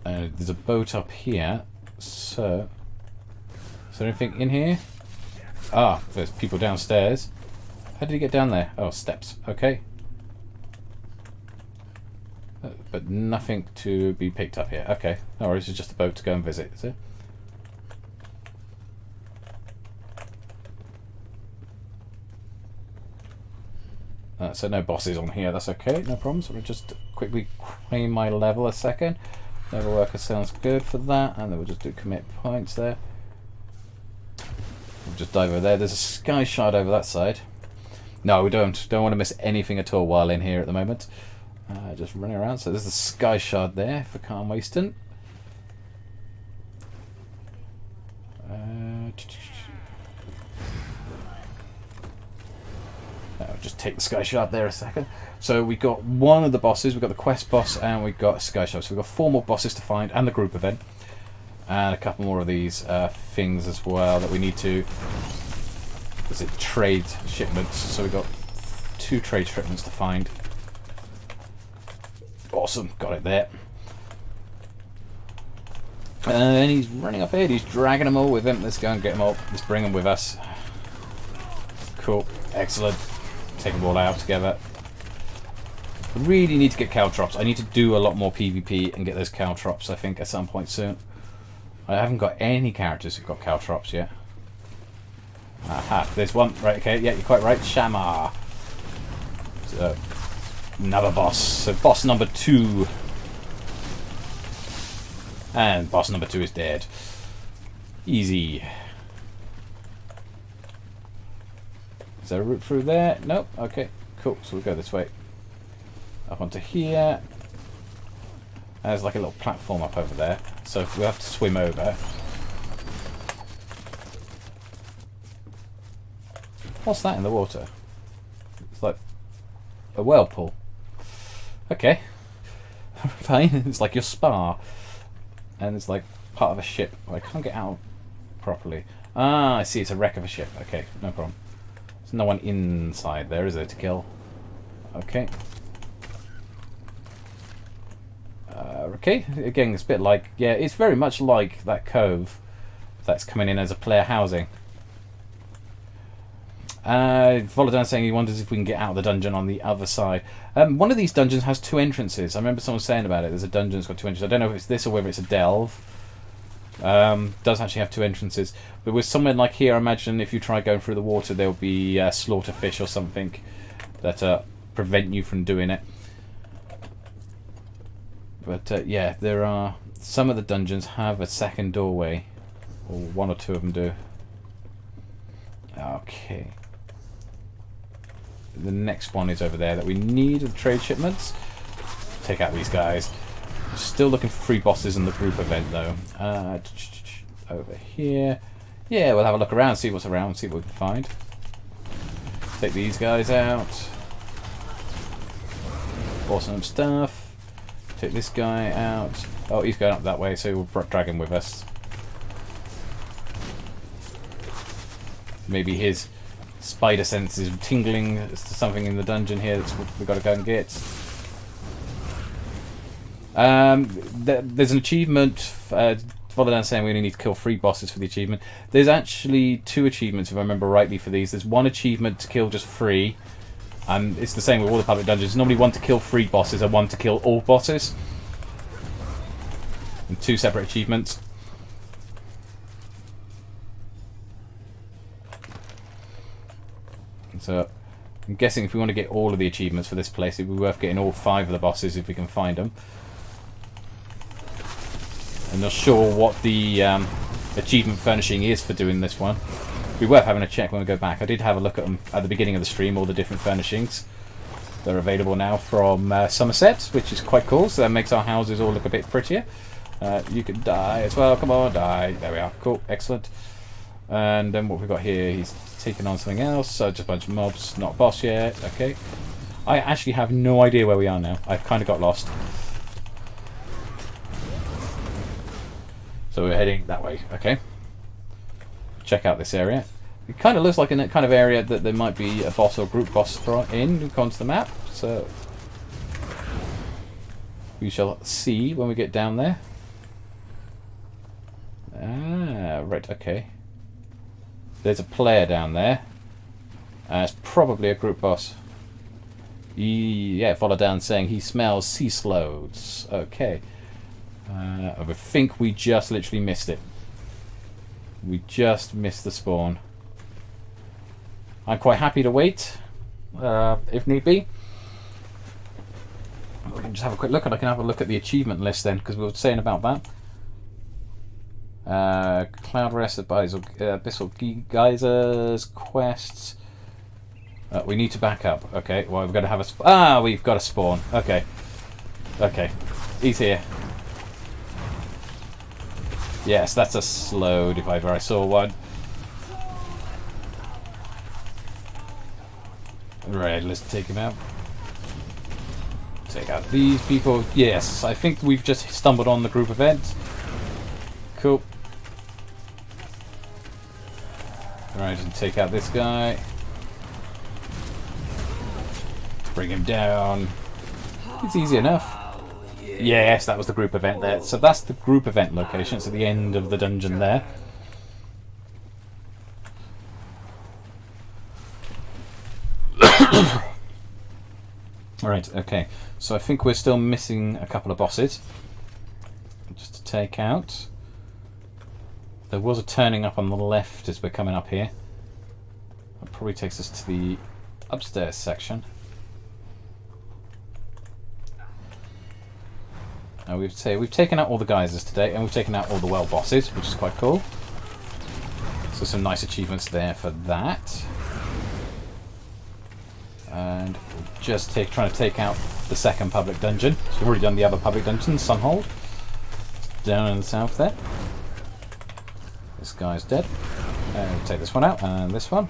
There's a boat up here. So, is there anything in here? Ah, there's people downstairs. How did he get down there? Oh, steps. Okay. But nothing to be picked up here. Okay. No worries, it's just a boat to go and visit, is it? So no bosses on here, that's okay, no problems. We'll just quickly claim my level a second. Level worker sounds good for that, and then we'll just do commit points there. We'll just dive over there. There's a Sky Shard over that side. No, we don't want to miss anything at all while in here at the moment. Just running around. So there's the Sky Shard there for Calm Waston. I'll just take the Sky Shard there a second. So we got one of the bosses, we've got the quest boss, and we've got a Sky Shard. So we've got 4 more bosses to find, and the group event. And a couple more of these things as well that we need to... Is it trade shipments? So we've got 2 trade shipments to find. Awesome, got it there. And he's running off ahead. He's dragging them all with him. Let's go and get them all. Let's bring them with us. Cool. Excellent. Take them all out together. I really need to get caltrops. I need to do a lot more PvP and get those caltrops, I think, at some point soon. I haven't got any characters who've got caltrops yet. Aha, there's one. Right, okay, yeah, you're quite right. Shamar. So, another boss. So, boss number 2. And boss number 2 is dead. Easy. Is there a route through there? Nope. Okay, cool. So, we'll go this way. Up onto here. There's like a little platform up over there, so we'll have to swim over. What's that in the water? It's like a whirlpool. Okay. Fine. It's like your spa. And it's like part of a ship. I can't get out properly. Ah, I see. It's a wreck of a ship. Okay, no problem. There's no one inside there, is there, to kill? Okay. Okay, again, it's a bit like, yeah, it's very much like that cove that's coming in as a player housing. Volodan saying he wonders if we can get out of the dungeon on the other side. One of these dungeons has 2 entrances. I remember someone saying about it. There's a dungeon that's got 2 entrances. I don't know if it's this or whether it's a delve. Does actually have 2 entrances. But with somewhere like here, I imagine if you try going through the water, there'll be slaughterfish or something that prevent you from doing it. But yeah, there are some of the dungeons have a second doorway, or 1 or 2 of them do. Okay. The next one is over there that we need the trade shipments. Take out these guys. Still looking for 3 bosses in the group event though. Over here. Yeah, we'll have a look around, see what's around, see what we can find. Take these guys out. Awesome stuff. Take this guy out. Oh, he's going up that way, so we'll drag him with us. Maybe his spider sense is tingling to something in the dungeon here that we've got to go and get. There's an achievement. Volodan saying we only need to kill 3 bosses for the achievement. There's actually 2 achievements, if I remember rightly, for these. There's 1 achievement to kill just 3. And it's the same with all the public dungeons. It's normally 1 to kill 3 bosses and 1 to kill all bosses. And 2 separate achievements. So, I'm guessing if we want to get all of the achievements for this place, it'd be worth getting all 5 of the bosses if we can find them. I'm not sure what the achievement furnishing is for doing this one. It'd be worth having a check when we go back. I did have a look at them at the beginning of the stream, all the different furnishings. They're available now from Summerset, which is quite cool, so that makes our houses all look a bit prettier. You can die as well, come on, die. There we are, cool, excellent. And then what we've got here, he's taking on something else, so just a bunch of mobs, not a boss yet, okay. I actually have no idea where we are now. I've kind of got lost. So we're heading that way, okay. Check out this area. It kind of looks like a kind of area that there might be a boss or group boss in according to the map, so we shall see when we get down there. Ah, right, okay. There's a player down there. It's probably a group boss. Yeah, Volodan saying he smells sea slodes. Okay. I think we just literally missed it. We just missed the spawn. I'm quite happy to wait, if need be. We can just have a quick look, and I can have a look at the achievement list then, because we were saying about that. Cloud Rest, Abyssal Geysers, quests. We need to back up. Okay, well, we've got to have a... we've got a spawn. Okay. Okay. He's here. Yes, that's a slowed if ever I saw one. Right, let's take him out. Take out these people. Yes, I think we've just stumbled on the group event. Cool. Right, and take out this guy. Bring him down. It's easy enough. Yes, that was the group event there. So that's the group event location. It's at the end of the dungeon there. Right, okay. So I think we're still missing a couple of bosses. Just to take out. There was a turning up on the left as we're coming up here. That probably takes us to the upstairs section. Now we've taken out all the geysers today, and we've taken out all the well bosses, which is quite cool. So some nice achievements there for that. And we're just trying to take out the second public dungeon. So we've already done the other public dungeon, Sunhold. Down in the south there. This guy's dead. We'll take this one out, and this one.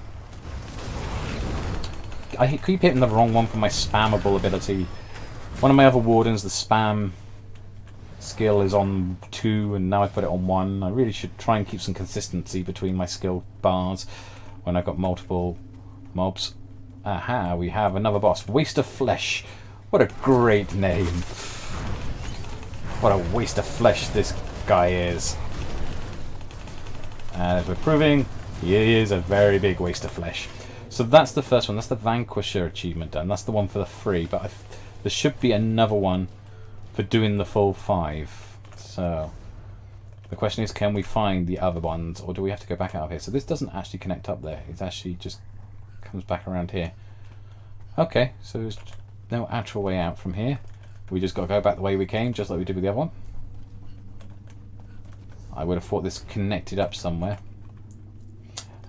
I keep hitting the wrong one for my spammable ability. One of my other wardens, the spam skill is on 2, and now I put it on 1. I really should try and keep some consistency between my skill bars when I've got multiple mobs. Aha, we have another boss. Waste of Flesh. What a great name. What a waste of flesh this guy is. And as we're proving, he is a very big waste of flesh. So that's the first one. That's the Vanquisher achievement done. That's the one for the 3. But there should be another one for doing the full 5. So the question is, can we find the other ones, or do we have to go back out of here? So this doesn't actually connect up there. It actually just comes back around here. Okay, so there's no actual way out from here. We just got to go back the way we came, just like we did with the other one. I would have thought this connected up somewhere.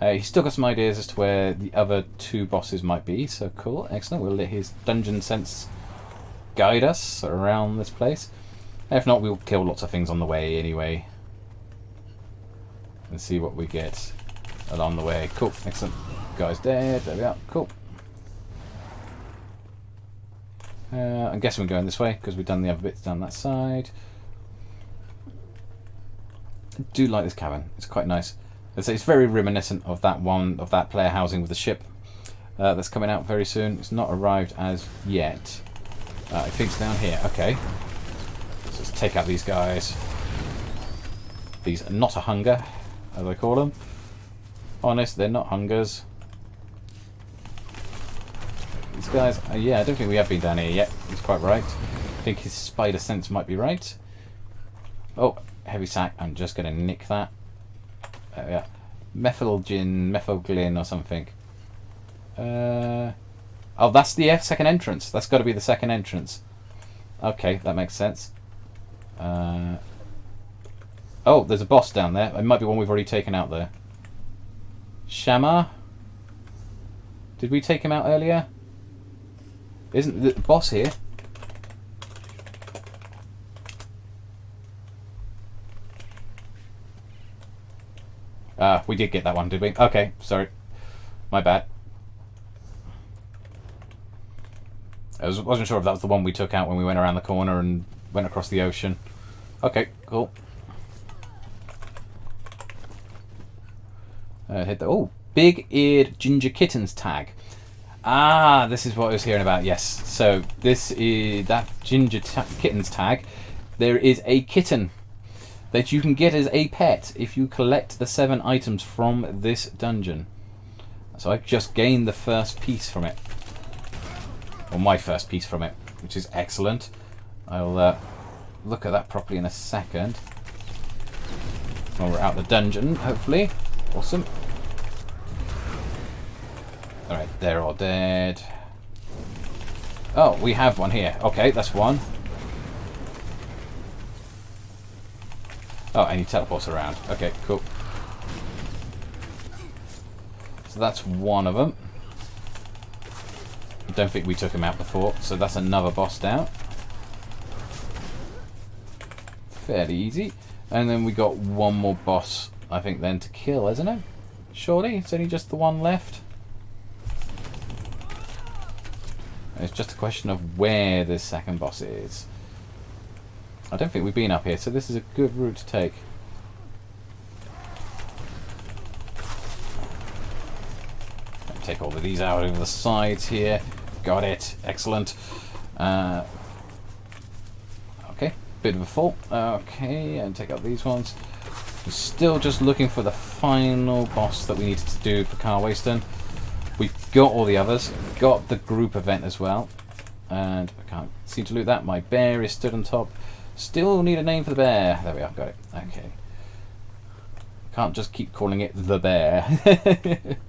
He's still got some ideas as to where the other 2 bosses might be, so cool, excellent. We'll let his dungeon sense guide us around this place. If not, we'll kill lots of things on the way anyway. And see what we get along the way. Cool, excellent. Guy's dead, there we are, cool. I'm guessing we're going this way because we've done the other bits down that side. I do like this cabin, it's quite nice. It's very reminiscent of that one, of that player housing with the ship that's coming out very soon. It's not arrived as yet. I think it's down here. Okay. Let's just take out these guys. These are not a hunger, as I call them. Honest, they're not hungers. These guys, yeah, I don't think we have been down here yet. He's quite right. I think his spider sense might be right. Oh, heavy sack. I'm just going to nick that. There we are. Methylglyn or something. Oh, that's the second entrance. That's got to be the second entrance. Okay, that makes sense. Oh, there's a boss down there. It might be one we've already taken out there. Shamar? Did we take him out earlier? Isn't the boss here? We did get that one, did we? Okay, sorry. My bad. I wasn't sure if that was the one we took out when we went around the corner and went across the ocean. Okay, cool. Hit the big-eared ginger kittens tag. Ah, this is what I was hearing about. Yes, so this is that ginger kittens tag. There is a kitten that you can get as a pet if you collect the 7 items from this dungeon. So I've just gained the first piece from it. Or my first piece from it, which is excellent. I'll look at that properly in a second. When we're out the dungeon, hopefully. Awesome. Alright, they're all dead. Oh, we have one here. Okay, that's one. Oh, and he teleports around. Okay, cool. So that's one of them. I don't think we took him out before, so that's another boss down. Fairly easy. And then we got one more boss, I think, then to kill, isn't it? Surely? It's only just the one left. It's just a question of where the second boss is. I don't think we've been up here, so this is a good route to take. Take all of these out over the sides here. Got it. Excellent. Okay. bit of a fault. Okay, and take out these ones. We're still just looking for the final boss that we needed to do for Carl Waston. We've got all the others. Got the group event as well. And I can't seem to loot that. My bear is stood on top. Still need a name for the bear. There we are, got it. Okay. Can't just keep calling it the bear.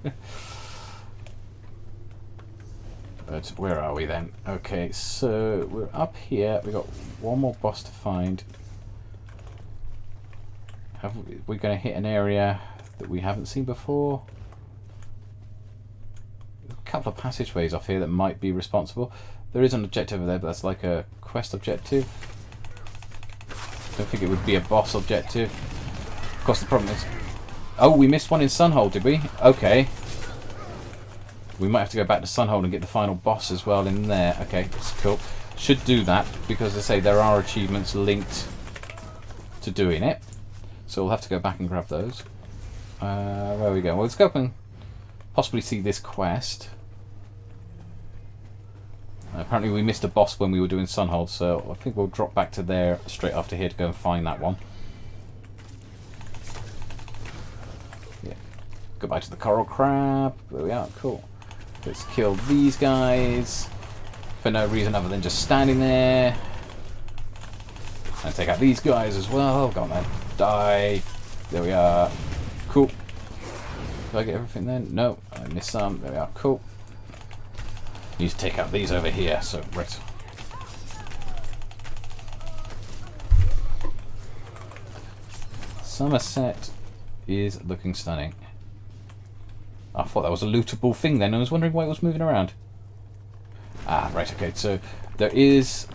But where are we then? Okay, so we're up here. We've got one more boss to find. We're going to hit an area that we haven't seen before. There's a couple of passageways off here that might be responsible. There is an objective over there, but that's like a quest objective. Don't think it would be a boss objective. Of course, the problem is... Oh, we missed one in Sunhold, did we? Okay. We might have to go back to Sunhold and get the final boss as well in there. Okay, that's cool. Should do that, because as I say, there are achievements linked to doing it. So we'll have to go back and grab those. Where we go? Well, let's go up and possibly see this quest. Apparently we missed a boss when we were doing Sunhold, so I think we'll drop back to there straight after here to go and find that one. Yeah. Goodbye to the coral crab. There we are, cool. Let's kill these guys for no reason other than just standing there. And take out these guys as well. Go on then. Die. There we are. Cool. Did I get everything then? No, I missed some. There we are. Cool. Need to take out these over here. So, right. Summerset is looking stunning. I thought that was a lootable thing then. I was wondering why it was moving around. Ah, right. Okay. So there is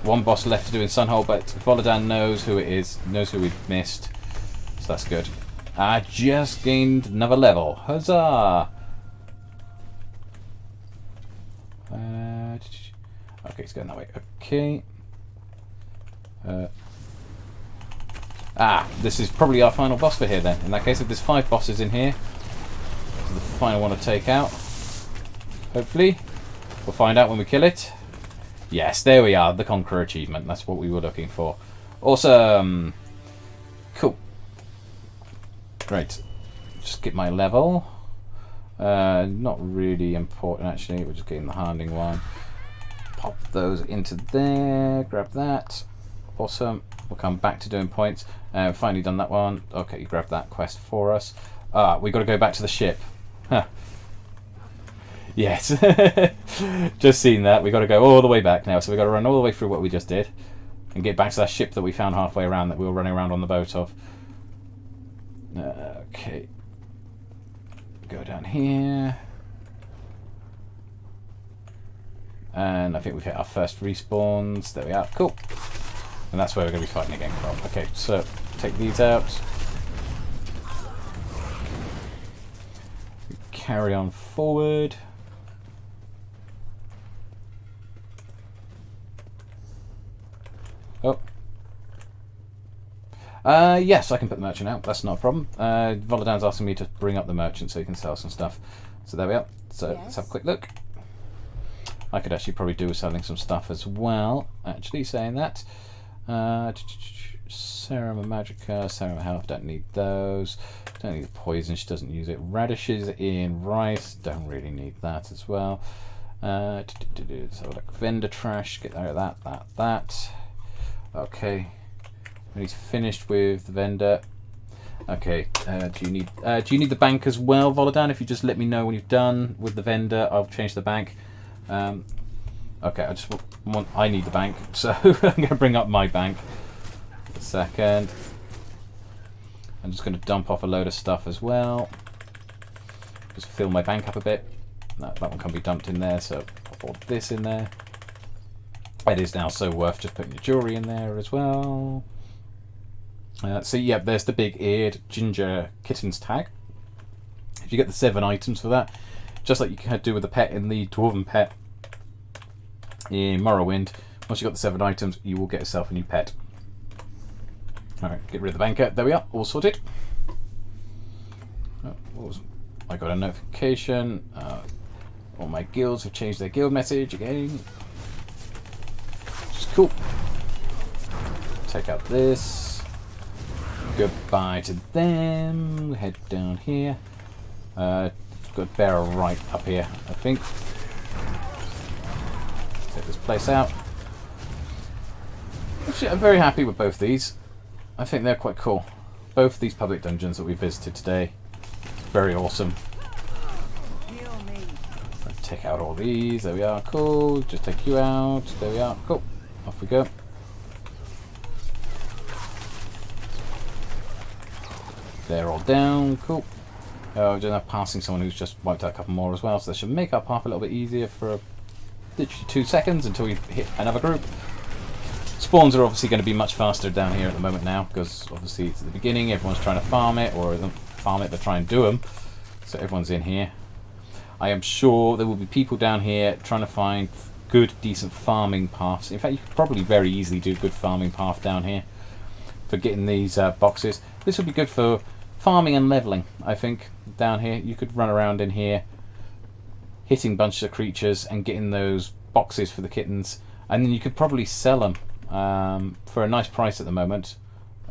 one boss left to do in Sunhold, but Volodan knows who it is, knows who we've missed, so that's good. I just gained another level. Huzzah! Okay, it's going that way. Okay. This is probably our final boss for here then. In that case, if there's 5 bosses in here, this is the final one to take out. Hopefully. We'll find out when we kill it. Yes, there we are, the Conqueror achievement. That's what we were looking for. Awesome. Cool. Great. Just get my level. Not really important, actually. We're just getting the Handing one. Pop those into there. Grab that. Awesome. We'll come back to doing points. Finally done that one. Okay, you grabbed that quest for us. We've got to go back to the ship. Huh. Yes. Just seen that. We've got to go all the way back now. So we've got to run all the way through what we just did. And get back to that ship that we found halfway around that we were running around on the boat of. Okay. Go down here. And I think we've hit our first respawns. There we are. Cool. And that's where we're going to be fighting again from. Okay, so take these out. Carry on forward. Oh. Yes, I can put the merchant out. That's not a problem. Volodan's asking me to bring up the merchant so he can sell some stuff. So there we are. So let's have a quick look. I could actually probably do with selling some stuff as well. Actually, saying that. Serum of Magicka, Serum of Health, don't need those. Don't need the poison, she doesn't use it. Radishes in rice, don't really need that as well. So like vendor trash, get rid of that. Okay. When he's finished with the vendor. Okay, do you need the bank as well, Volodan? If you just let me know when you've done with the vendor, I'll change the bank. Okay, I need the bank, so I'm going to bring up my bank. A second. I'm just going to dump off a load of stuff as well. Just fill my bank up a bit. No, that one can be dumped in there, so I'll put this in there. It is now so worth just putting your jewellery in there as well. So yeah, there's the big-eared ginger kittens tag. If you get the 7 items for that, just like you can do with the pet in the Dwarven pet in Morrowind, once you've got the 7 items, you will get yourself a new pet. Alright, get rid of the banker. There we are, all sorted. I got a notification. All my guilds have changed their guild message again. Which is cool. take out this. Goodbye to them. Head down here. Got a barrel right up here, I think. Take this place out. Actually, I'm very happy with both these. I think they're quite cool. Both these public dungeons that we visited today. Very awesome. Take out all these. There we are. Cool. Just take you out. There we are. Cool. Off we go. They're all down. Cool. Oh, just now passing someone who's just wiped out a couple more as well, so that should make our path a little bit easier for literally 2 seconds until we hit another group. Spawns are obviously going to be much faster down here at the moment now, because obviously it's at the beginning, everyone's trying to farm it, or farm it but try and do them. So everyone's in here. I am sure there will be people down here trying to find good, decent farming paths. In fact, you could probably very easily do a good farming path down here for getting these boxes. This would be good for farming and leveling, I think, down here. You could run around in here, hitting bunches of creatures and getting those boxes for the kittens. And then you could probably sell them for a nice price at the moment.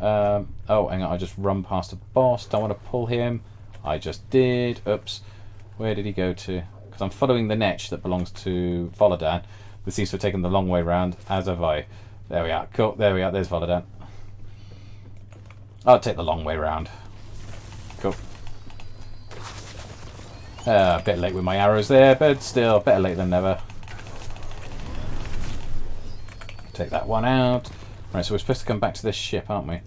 Oh, hang on, I just run past a boss. Don't want to pull him. I just did. Oops. Where did he go to? Because I'm following the netch that belongs to Volodan. This seems to have taken the long way round, as have I. There we are. Cool. There we are. There's Volodan. I'll take the long way round. Cool. A bit late with my arrows there, but still, better late than never. Take that one out. Right, so we're supposed to come back to this ship, aren't we?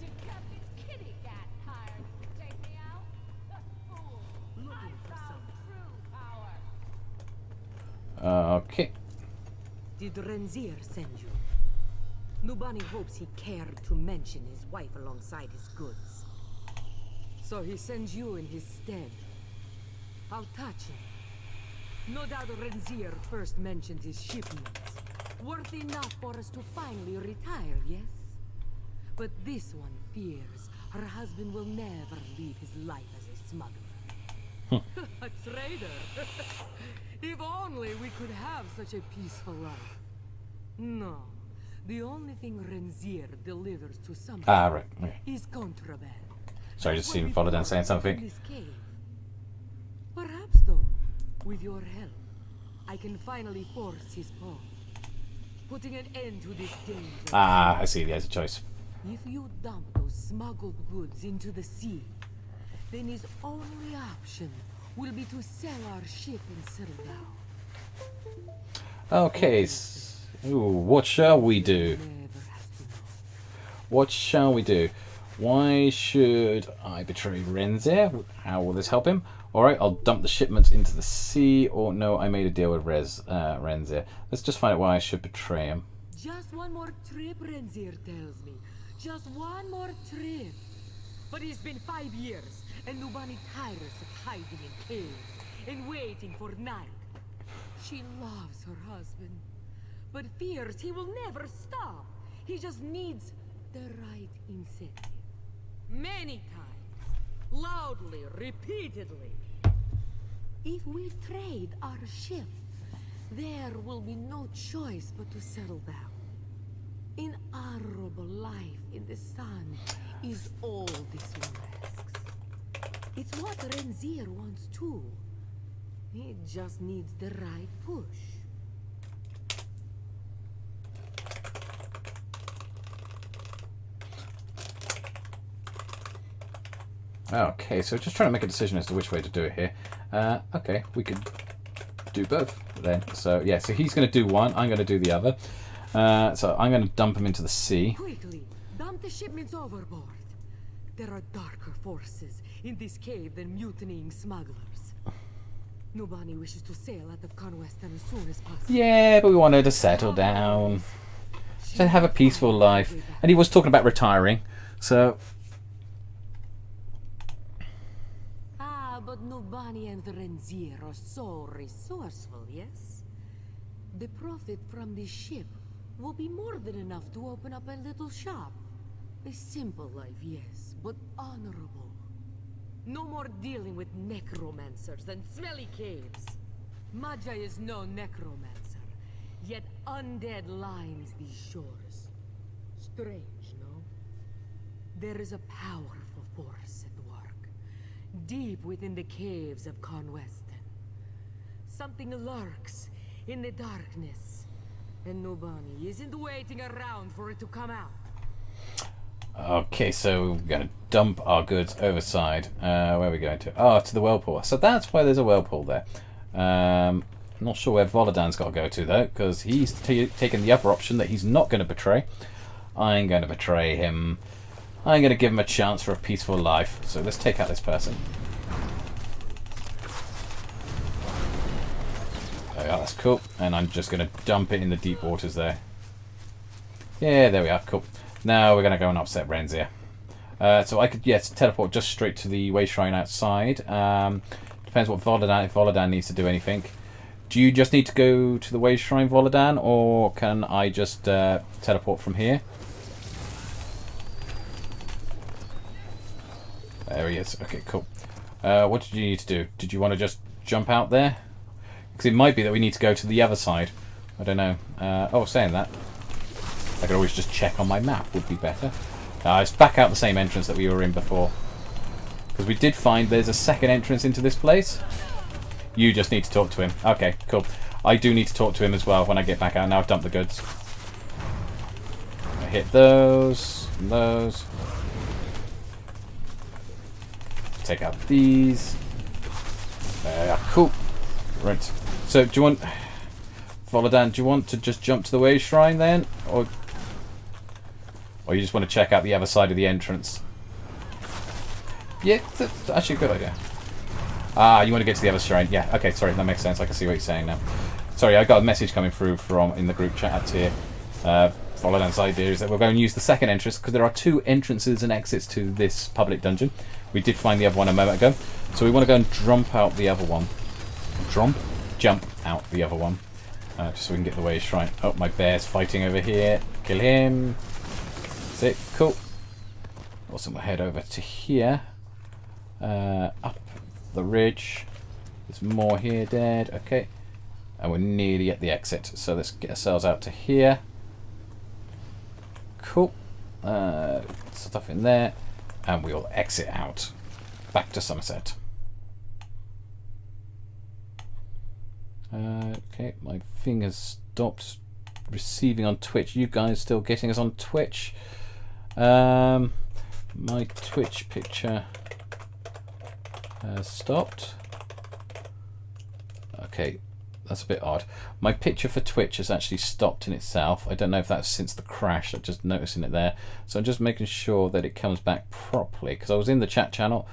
Okay. Did Renzier send you? Nubani hopes he cared to mention his wife alongside his goods. So he sends you in his stead. How touching. No doubt Renzier first mentioned his shipments. Worth enough for us to finally retire, yes? But this one fears her husband will never leave his life as a smuggler. A traitor! If only we could have such a peaceful life. No. The only thing Renzier delivers to Summerset right. Okay. is contraband. Sorry, just seeing Volodan saying something. Perhaps, though, with your help, I can finally force his paw, putting an end to this danger. I see. There's a choice. If you dump those smuggled goods into the sea, then his only option will be to sell our ship and settle down. Okay. Ooh, what shall we do? What shall we do? Why should I betray Renzier? How will this help him? Alright, I'll dump the shipments into the sea, or no, I made a deal with Renzier. Let's just find out why I should betray him. Just one more trip, Renzier tells me. Just one more trip. But it's been 5 years, and Nubani tires of hiding in caves and waiting for night. She loves her husband, but fears he will never stop. He just needs the right incentive. Many times, loudly, repeatedly. If we trade our ship, there will be no choice but to settle down. An honorable life in the sun is all this one asks. It's what Renzier wants too. He just needs the right push. Okay, so just trying to make a decision as to which way to do it here. Okay, we could do both then. So yeah, so he's going to do one, I'm going to do the other. So I'm going to dump him into the sea. Quickly, dump the shipments overboard. There are darker forces in this cave than mutinying smugglers. Nubani wishes to sail out of Conweston as soon as possible. Yeah, but we wanted to settle down. To have a peaceful life. And he was talking about retiring, so... But Nubani and Renzier are so resourceful, yes? The profit from this ship will be more than enough to open up a little shop. A simple life, yes, but honorable. No more dealing with necromancers and smelly caves. Maja is no necromancer, yet undead lines these shores. Strange, no? There is a powerful force at work, deep within the caves of Conweston. Something lurks in the darkness, and nobody isn't waiting around for it to come out. Okay, so we're going to dump our goods overside. Where are we going to? Oh, to the whirlpool. So that's why there's a whirlpool there. I'm not sure where Volodan's got to go to, though, because he's taken the other option that he's not going to betray. I ain't going to betray him. I'm going to give him a chance for a peaceful life. So let's take out this person. There we are, that's cool. And I'm just going to dump it in the deep waters there. Yeah, there we are, cool. Now we're going to go and upset Renzier. So I could, yes, teleport just straight to the way shrine outside. Depends what Volodan, if Volodan needs to do anything. Do you just need to go to the way shrine, Volodan, or can I just teleport from here? There he is. Okay, cool. What did you need to do? Did you want to just jump out there? Because it might be that we need to go to the other side. I don't know. Oh, saying that, I could always just check on my map, would be better. It's back out the same entrance that we were in before. Because we did find there's a second entrance into this place. You just need to talk to him. Okay, cool. I do need to talk to him as well when I get back out. Now I've dumped the goods. I hit those and those. Take out these. Cool. Right. So, do you want... Volodan, do you want to just jump to the way shrine then? Or you just want to check out the other side of the entrance? Yeah, that's actually a good idea. You want to get to the other shrine? Yeah, okay, sorry, that makes sense. I can see what you're saying now. Sorry, I got a message coming through from in the group chat here. Volodan's idea is that we'll go and use the second entrance, because there are 2 entrances and exits to this public dungeon. We did find the other one a moment ago. So we want to go and jump out the other one. Jump out the other one. Just so we can get the way shrine. Oh, my bear's fighting over here. Kill him. That's it. Cool. Awesome. We'll head over to here. Up the ridge. There's more here, dead. Okay. And we're nearly at the exit. So let's get ourselves out to here. Cool. Stuff in there. And we'll exit out. Back to Summerset. Okay, my thing has stopped receiving on Twitch. You guys still getting us on Twitch? My Twitch picture has stopped. Okay, that's a bit odd. My picture for Twitch has actually stopped in itself. I don't know if that's since the crash. I'm just noticing it there. So I'm just making sure that it comes back properly, because I was in the chat channel.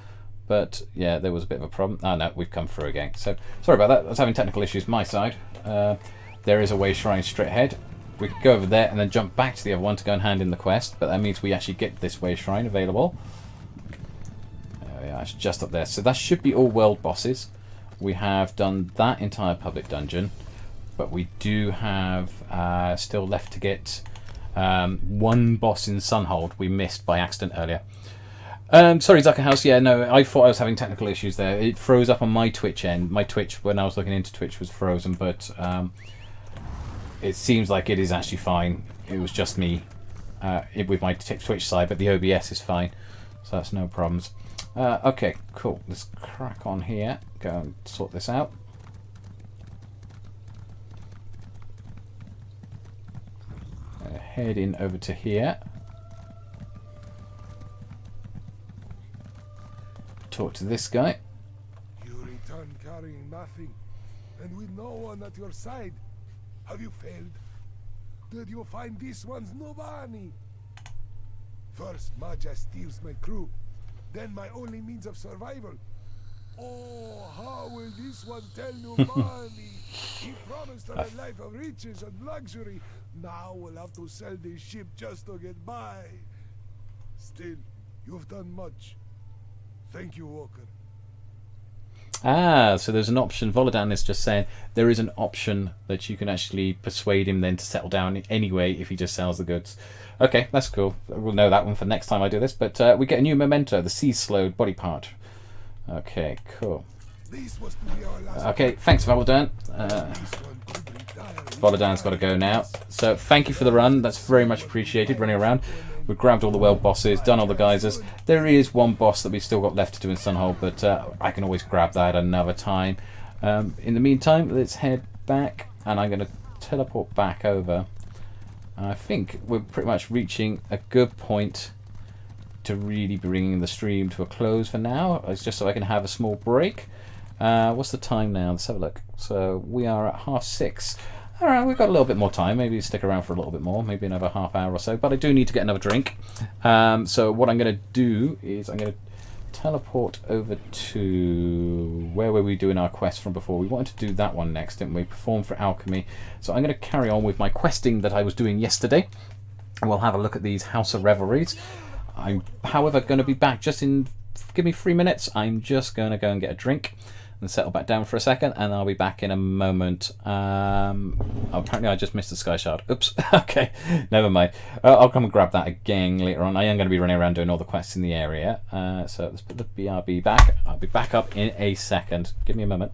But yeah, there was a bit of a problem. Oh no, we've come through again. So sorry about that. I was having technical issues my side. There is a way shrine straight ahead. We could go over there and then jump back to the other one to go and hand in the quest. But that means we actually get this way shrine available. There we are. It's just up there. So that should be all world bosses. We have done that entire public dungeon, but we do have still left to get one boss in Sunhold we missed by accident earlier. Sorry, Zuckerhouse. Yeah, no, I thought I was having technical issues there. It froze up on my Twitch end. My Twitch, when I was looking into Twitch, was frozen, but it seems like it is actually fine. It was just me with my Twitch side, but the OBS is fine, so that's no problems. Okay, cool. Let's crack on here. Go and sort this out. Heading over to here. Talk to this guy. You return carrying nothing, and with no one at your side. Have you failed? Did you find this one's Nobani? First, Maja steals my crew, then my only means of survival. Oh, how will this one tell Nobani? He promised her a life of riches and luxury. Now we'll have to sell this ship just to get by. Still, you've done much. Thank you, Walker. So there's an option. Volodan is just saying there is an option that you can actually persuade him then to settle down anyway if he just sells the goods. Okay, that's cool. We'll know that one for next time I do this. But we get a new memento, the sea slowed body part. Okay, cool. Okay, thanks, Volodan. Volodan's got to go now. So thank you for the run. That's very much appreciated, running around. We've grabbed all the world bosses, done all the geysers. There is one boss that we've still got left to do in Sunhold, but I can always grab that another time. In the meantime, let's head back, and I'm going to teleport back over. I think we're pretty much reaching a good point to really bringing the stream to a close for now. It's just so I can have a small break. What's the time now? Let's have a look. So we are at 6:30. Alright, we've got a little bit more time. Maybe stick around for a little bit more, maybe another half hour or so. But I do need to get another drink. So what I'm going to do is I'm going to teleport over to where were we doing our quest from before. We wanted to do that one next, didn't we? Perform for alchemy. So I'm going to carry on with my questing that I was doing yesterday. And we'll have a look at these House of Revelries. I'm, however, going to be back just in... Give me 3 minutes. I'm just going to go and get a drink and settle back down for a second, and I'll be back in a moment. Apparently I just missed the sky shard. Oops. Okay, never mind. I'll come and grab that again later on. I am going to be running around doing all the quests in the area. So let's put the BRB back. I'll be back up in a second. Give me a moment.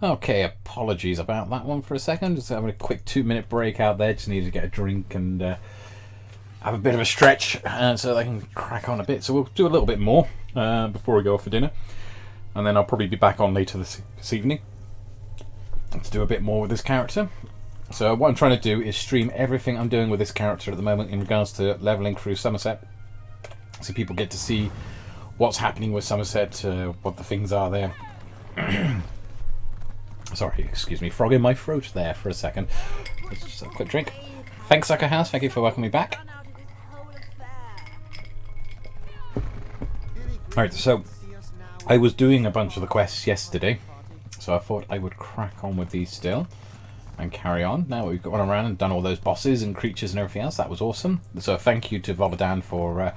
Okay, apologies about that one for a second. Just having a quick 2-minute break out there. Just needed to get a drink and have a bit of a stretch so I can crack on a bit. So we'll do a little bit more before we go off for dinner. And then I'll probably be back on later this evening to do a bit more with this character. So what I'm trying to do is stream everything I'm doing with this character at the moment in regards to leveling through Summerset. So people get to see what's happening with Summerset, what the things are there. Sorry, excuse me, frog in my throat there for a second. Let's just have a quick drink. Thanks, Sucker House. Thank you for welcoming me back. Alright, so I was doing a bunch of the quests yesterday, so I thought I would crack on with these still and carry on. Now we've gone around and done all those bosses and creatures and everything else. That was awesome. So thank you to Vovadan for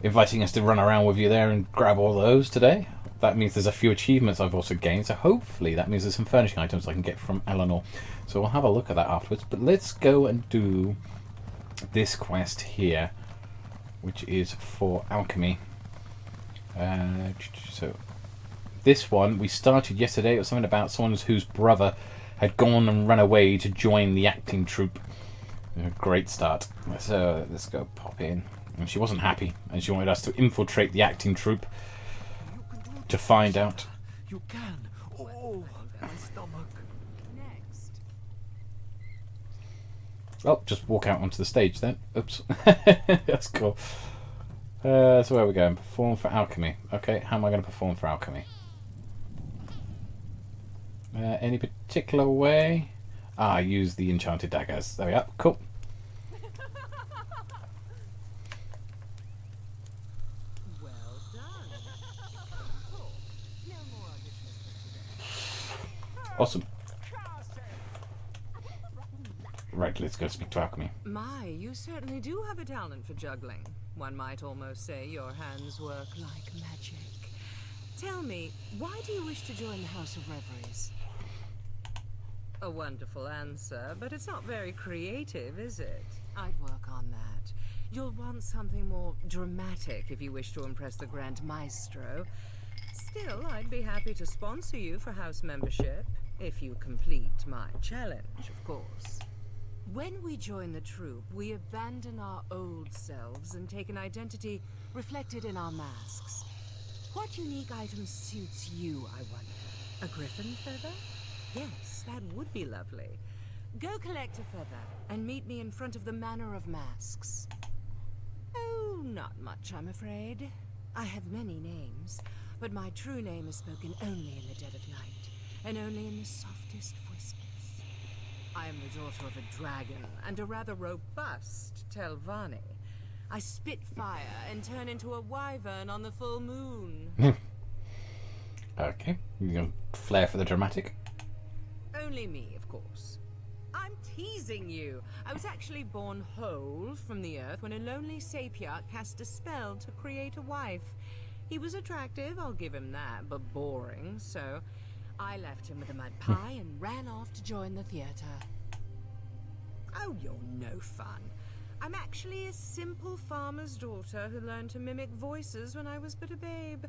inviting us to run around with you there and grab all those today. That means there's a few achievements I've also gained, so hopefully that means there's some furnishing items I can get from Eleanor. So we'll have a look at that afterwards. But let's go and do this quest here, which is for alchemy. So this one we started yesterday. It was something about someone whose brother had gone and run away to join the acting troupe. Great start. So let's go pop in. And she wasn't happy, and she wanted us to infiltrate the acting troupe to find out. You can. Oh, my stomach. Next. Oh, just walk out onto the stage then. Oops. That's cool. So where are we going? Perform for alchemy. Okay, how am I going to perform for alchemy? Any particular way? Use the enchanted daggers. There we are. Cool. Awesome. Right, let's go speak to alchemy. My, you certainly do have a talent for juggling. One might almost say your hands work like magic. Tell me, why do you wish to join the House of Reveries? A wonderful answer, but it's not very creative, is it? I'd work on that. You'll want something more dramatic if you wish to impress the Grand Maestro. Still, I'd be happy to sponsor you for house membership, if you complete my challenge, of course. When we join the troupe, we abandon our old selves and take an identity reflected in our masks. What unique item suits you, I wonder? A griffin feather? Yes, that would be lovely. Go collect a feather and meet me in front of the Manor of Masks. Oh, not much, I'm afraid. I have many names, but my true name is spoken only in the dead of night, and only in the softest whispers. I am the daughter of a dragon, and a rather robust Telvanni. I spit fire and turn into a wyvern on the full moon. Okay, you gonna flair for the dramatic? Only me, of course. I'm teasing you. I was actually born whole from the earth when a lonely sapiarch cast a spell to create a wife. He was attractive, I'll give him that, but boring, so I left him with a mud pie and ran off to join the theater. Oh, you're no fun. I'm actually a simple farmer's daughter who learned to mimic voices when I was but a babe.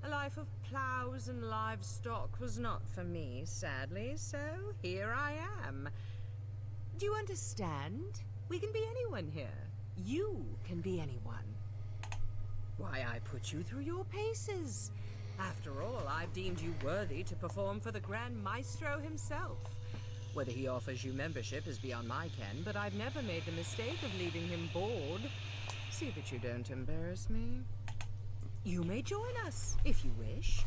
A life of plows and livestock was not for me, sadly, so here I am. Do you understand? We can be anyone here. You can be anyone. Why, I put you through your paces. After all, I've deemed you worthy to perform for the Grand Maestro himself. Whether he offers you membership is beyond my ken, but I've never made the mistake of leaving him bored. See that you don't embarrass me. You may join us, if you wish.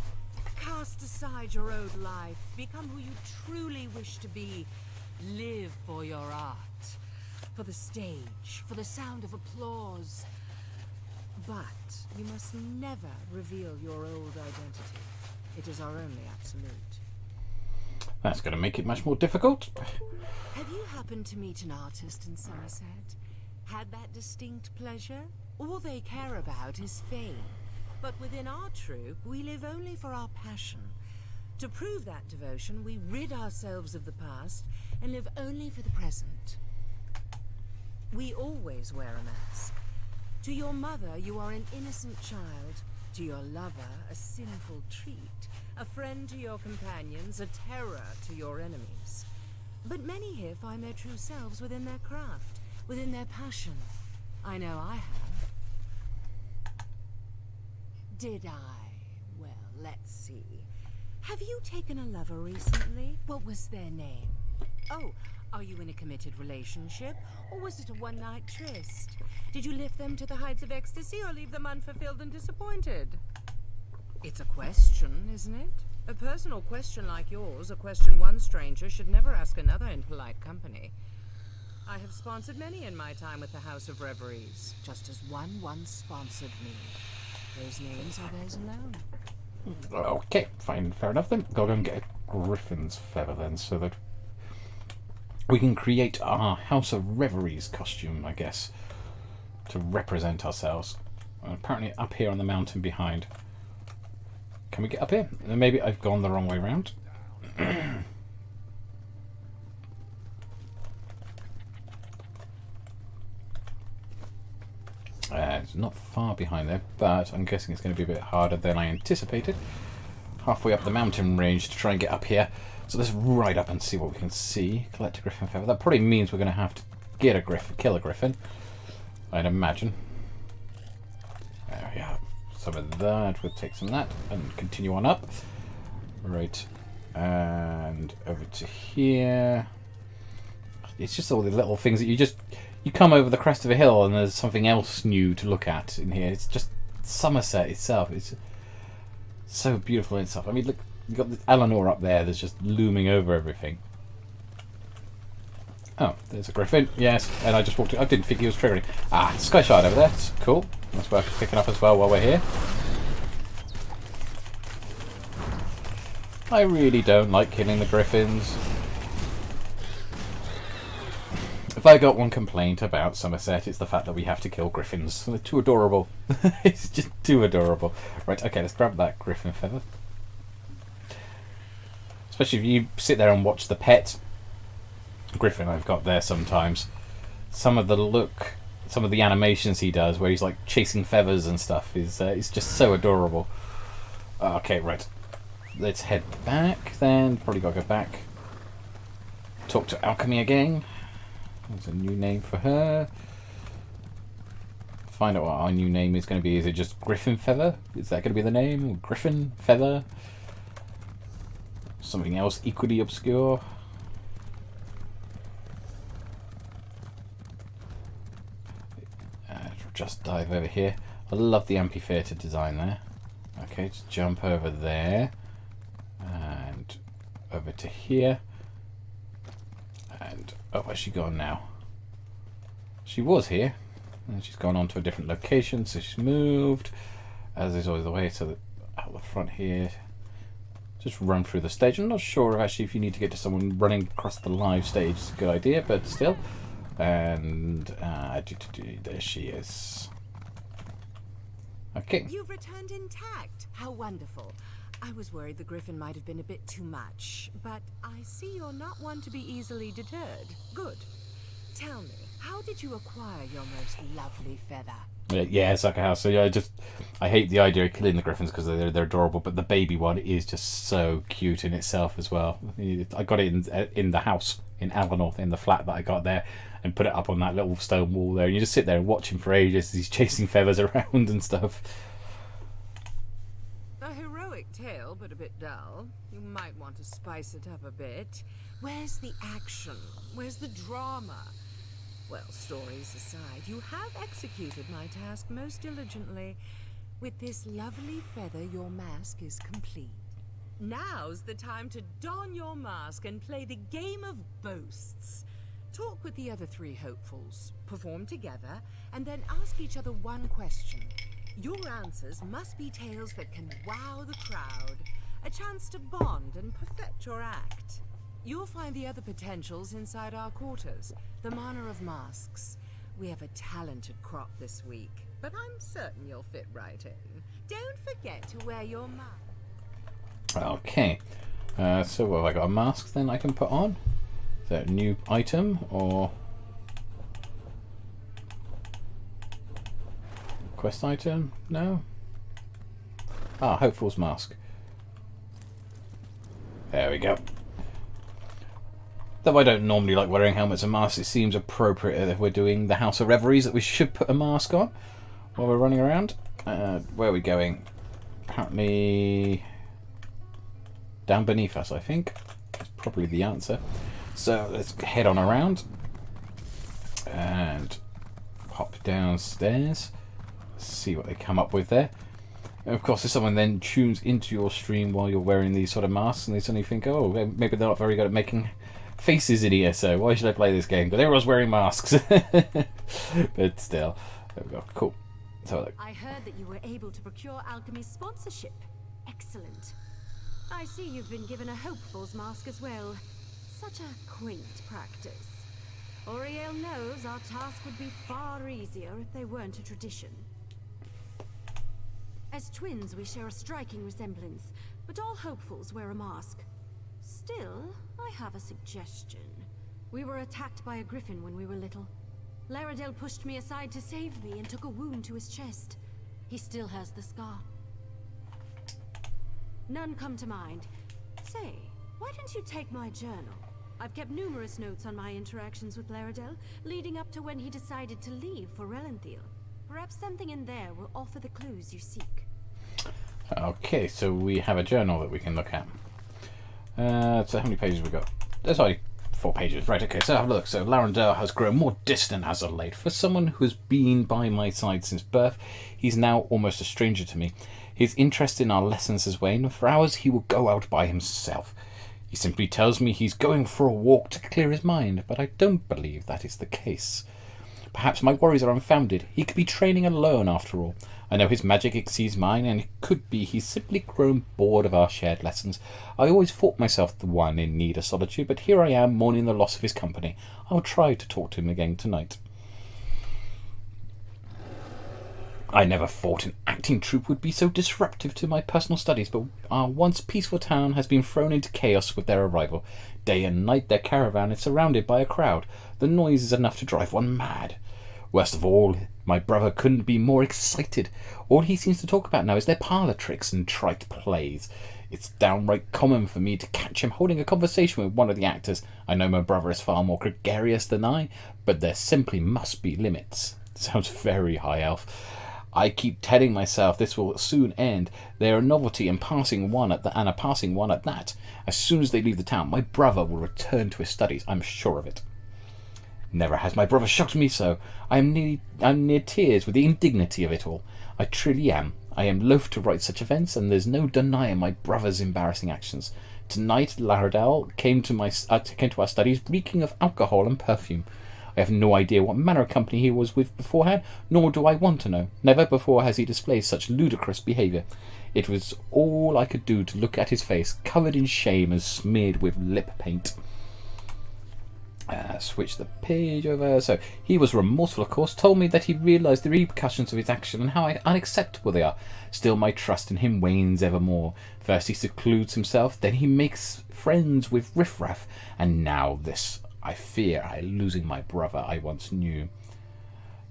Cast aside your old life, become who you truly wish to be. Live for your art, for the stage, for the sound of applause. But you must never reveal your old identity. It is our only absolute. That's going to make it much more difficult. Have you happened to meet an artist in Summerset? Had that distinct pleasure? All they care about is fame. But within our troupe, we live only for our passion. To prove that devotion, we rid ourselves of the past and live only for the present. We always wear a mask. To your mother, you are an innocent child. To your lover, a sinful treat. A friend to your companions, a terror to your enemies. But many here find their true selves within their craft, within their passion. I know I have. Did I? Well, let's see. Have you taken a lover recently? What was their name? Oh, are you in a committed relationship? Or was it a one-night tryst? Did you lift them to the heights of ecstasy or leave them unfulfilled and disappointed? It's a question, isn't it? A personal question like yours, a question one stranger should never ask another in polite company. I have sponsored many in my time with the House of Reveries, just as one once sponsored me. Those names are theirs alone. Okay, fine, fair enough then. Gotta go and get a griffin's feather then, so that we can create our House of Reveries costume, I guess, to represent ourselves. And apparently up here on the mountain behind. Can we get up here? Maybe I've gone the wrong way round. It's not far behind there, but I'm guessing it's going to be a bit harder than I anticipated. Halfway up the mountain range to try and get up here. So let's ride up and see what we can see. Collect a griffin feather. That probably means we're going to have to get a griffin, kill a griffin, I'd imagine. There we are. Some of that. We'll take some of that and continue on up. Right. And over to here. It's just all the little things that you come over the crest of a hill and there's something else new to look at in here. It's just Summerset itself. It's so beautiful in itself. I mean, look, you've got Eleanor up there that's just looming over everything. Oh, there's a griffin. Yes, and I just walked in. I didn't think he was triggering. Ah, Sky Shard over there. It's cool. That's worth picking up as well while we're here. I really don't like killing the griffins. If I got one complaint about Summerset, it's the fact that we have to kill griffins. They're too adorable. It's just too adorable. Right, okay, let's grab that griffin feather. Especially if you sit there and watch the pet griffin I've got there sometimes. Some of the animations he does where he's like chasing feathers and stuff is just so adorable. Okay, right. Let's head back then. Probably gotta go back. Talk to Alchemy again. There's a new name for her. Find out what our new name is going to be. Is it just Griffin Feather? Is that going to be the name? Or Griffin Feather? Something else equally obscure? Just dive over here. I love the amphitheatre design there. Okay, just jump over there. And over to here. And oh, where's she gone now? She was here, and she's gone on to a different location, so she's moved, as is always the way. So out the front here, just run through the stage. I'm not sure actually if you need to get to someone running across the live stage. It's a good idea, but still. And there she is. Okay. You've returned intact. How wonderful. I was worried the griffin might have been a bit too much, but I see you're not one to be easily deterred. Good. Tell me, how did you acquire your most lovely feather? Yeah, it's like a house. So yeah, I hate the idea of killing the griffins because they're adorable, but the baby one is just so cute in itself as well. I got it in the house in Eleanor, in the flat that I got there, and put it up on that little stone wall there. And you just sit there and watch him for ages as he's chasing feathers around and stuff. Tale, but a bit dull. You might want to spice it up a bit. Where's the action? Where's the drama? Well, stories aside, you have executed my task most diligently. With this lovely feather, your mask is complete. Now's the time to don your mask and play the game of boasts. Talk with the other three hopefuls, perform together, and then ask each other one question. Your answers must be tales that can wow the crowd, a chance to bond and perfect your act. You'll find the other potentials inside our quarters, the Manor of Masks. We have a talented crop this week, but I'm certain you'll fit right in. Don't forget to wear your mask. Okay, so what have I got? A mask then I can put on? Is that a new item or quest item? No. Ah, Hopeful's mask. There we go. Though I don't normally like wearing helmets and masks, it seems appropriate if we're doing the House of Reveries that we should put a mask on while we're running around. Where are we going? Apparently down beneath us, I think. That's probably the answer. So let's head on around and hop downstairs. See what they come up with there. And of course, if someone then tunes into your stream while you're wearing these sort of masks and they suddenly think, oh, maybe they're not very good at making faces in ESO, why should I play this game? Because everyone's wearing masks. But still, there we go. Cool. So, I heard that you were able to procure Alchemy's sponsorship. Excellent. I see you've been given a Hopeful's mask as well. Such a quaint practice. Auriel knows our task would be far easier if they weren't a tradition. As twins, we share a striking resemblance, but all Hopefuls wear a mask. Still, I have a suggestion. We were attacked by a griffin when we were little. Laredale pushed me aside to save me and took a wound to his chest. He still has the scar. None come to mind. Say, why don't you take my journal? I've kept numerous notes on my interactions with Laredale, leading up to when he decided to leave for Relenthiel. Perhaps something in there will offer the clues you seek. okay, so we have a journal that we can look at. So how many pages have we got? There's only 4 pages. Right, okay, so have a look. So Laredale has grown more distant as of late. For someone who has been by my side since birth, he's now almost a stranger to me. His interest in our lessons has waned. For hours he will go out by himself. He simply tells me he's going for a walk to clear his mind, but I don't believe that is the case. Perhaps my worries are unfounded. He could be training alone after all. I know his magic exceeds mine, and it could be he's simply grown bored of our shared lessons. I always thought myself the one in need of solitude, but here I am mourning the loss of his company. I'll try to talk to him again tonight. I never thought an acting troupe would be so disruptive to my personal studies, but our once peaceful town has been thrown into chaos with their arrival. Day and night their caravan is surrounded by a crowd. The noise is enough to drive one mad. Worst of all, my brother couldn't be more excited. All he seems to talk about now is their parlour tricks and trite plays. It's downright common for me to catch him holding a conversation with one of the actors. I know my brother is far more gregarious than I, but there simply must be limits. Sounds very high elf. I keep telling myself this will soon end. They're a novelty and a passing one at that. As soon as they leave the town, my brother will return to his studies. I'm sure of it. Never has my brother shocked me so. I'm near tears with the indignity of it all. I truly am. I am loath to write such events, and there's no denying my brother's embarrassing actions. Tonight, Laredale came to our studies reeking of alcohol and perfume. I have no idea what manner of company he was with beforehand, nor do I want to know. Never before has he displayed such ludicrous behaviour. It was all I could do to look at his face, covered in shame and smeared with lip paint. Switch the page over. So, he was remorseful, of course, told me that he realised the repercussions of his action and how unacceptable they are. Still, my trust in him wanes evermore. First he secludes himself, then he makes friends with riffraff, and now this. I fear I am losing my brother I once knew.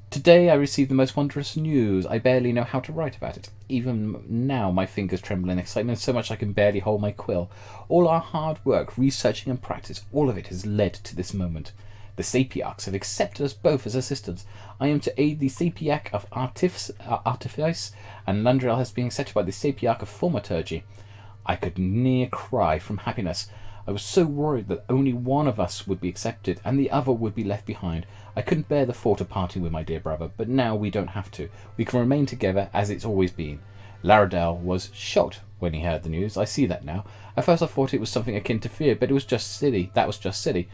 Today I received the most wondrous news. I barely know how to write about it. Even now my fingers tremble in excitement so much I can barely hold my quill. All our hard work, researching and practice, all of it has led to this moment. The Sapiarchs have accepted us both as assistants. I am to aid the Sapiarch of Artifice, and Landriel has been accepted by the Sapiarch of Thaumaturgy. I could near cry from happiness. I was so worried that only one of us would be accepted and the other would be left behind. I couldn't bear the thought of parting with my dear brother, but now we don't have to. We can remain together as it's always been. Laredale was shocked when he heard the news. I see that now. At first I thought it was something akin to fear, but it was just silly. That was just silly.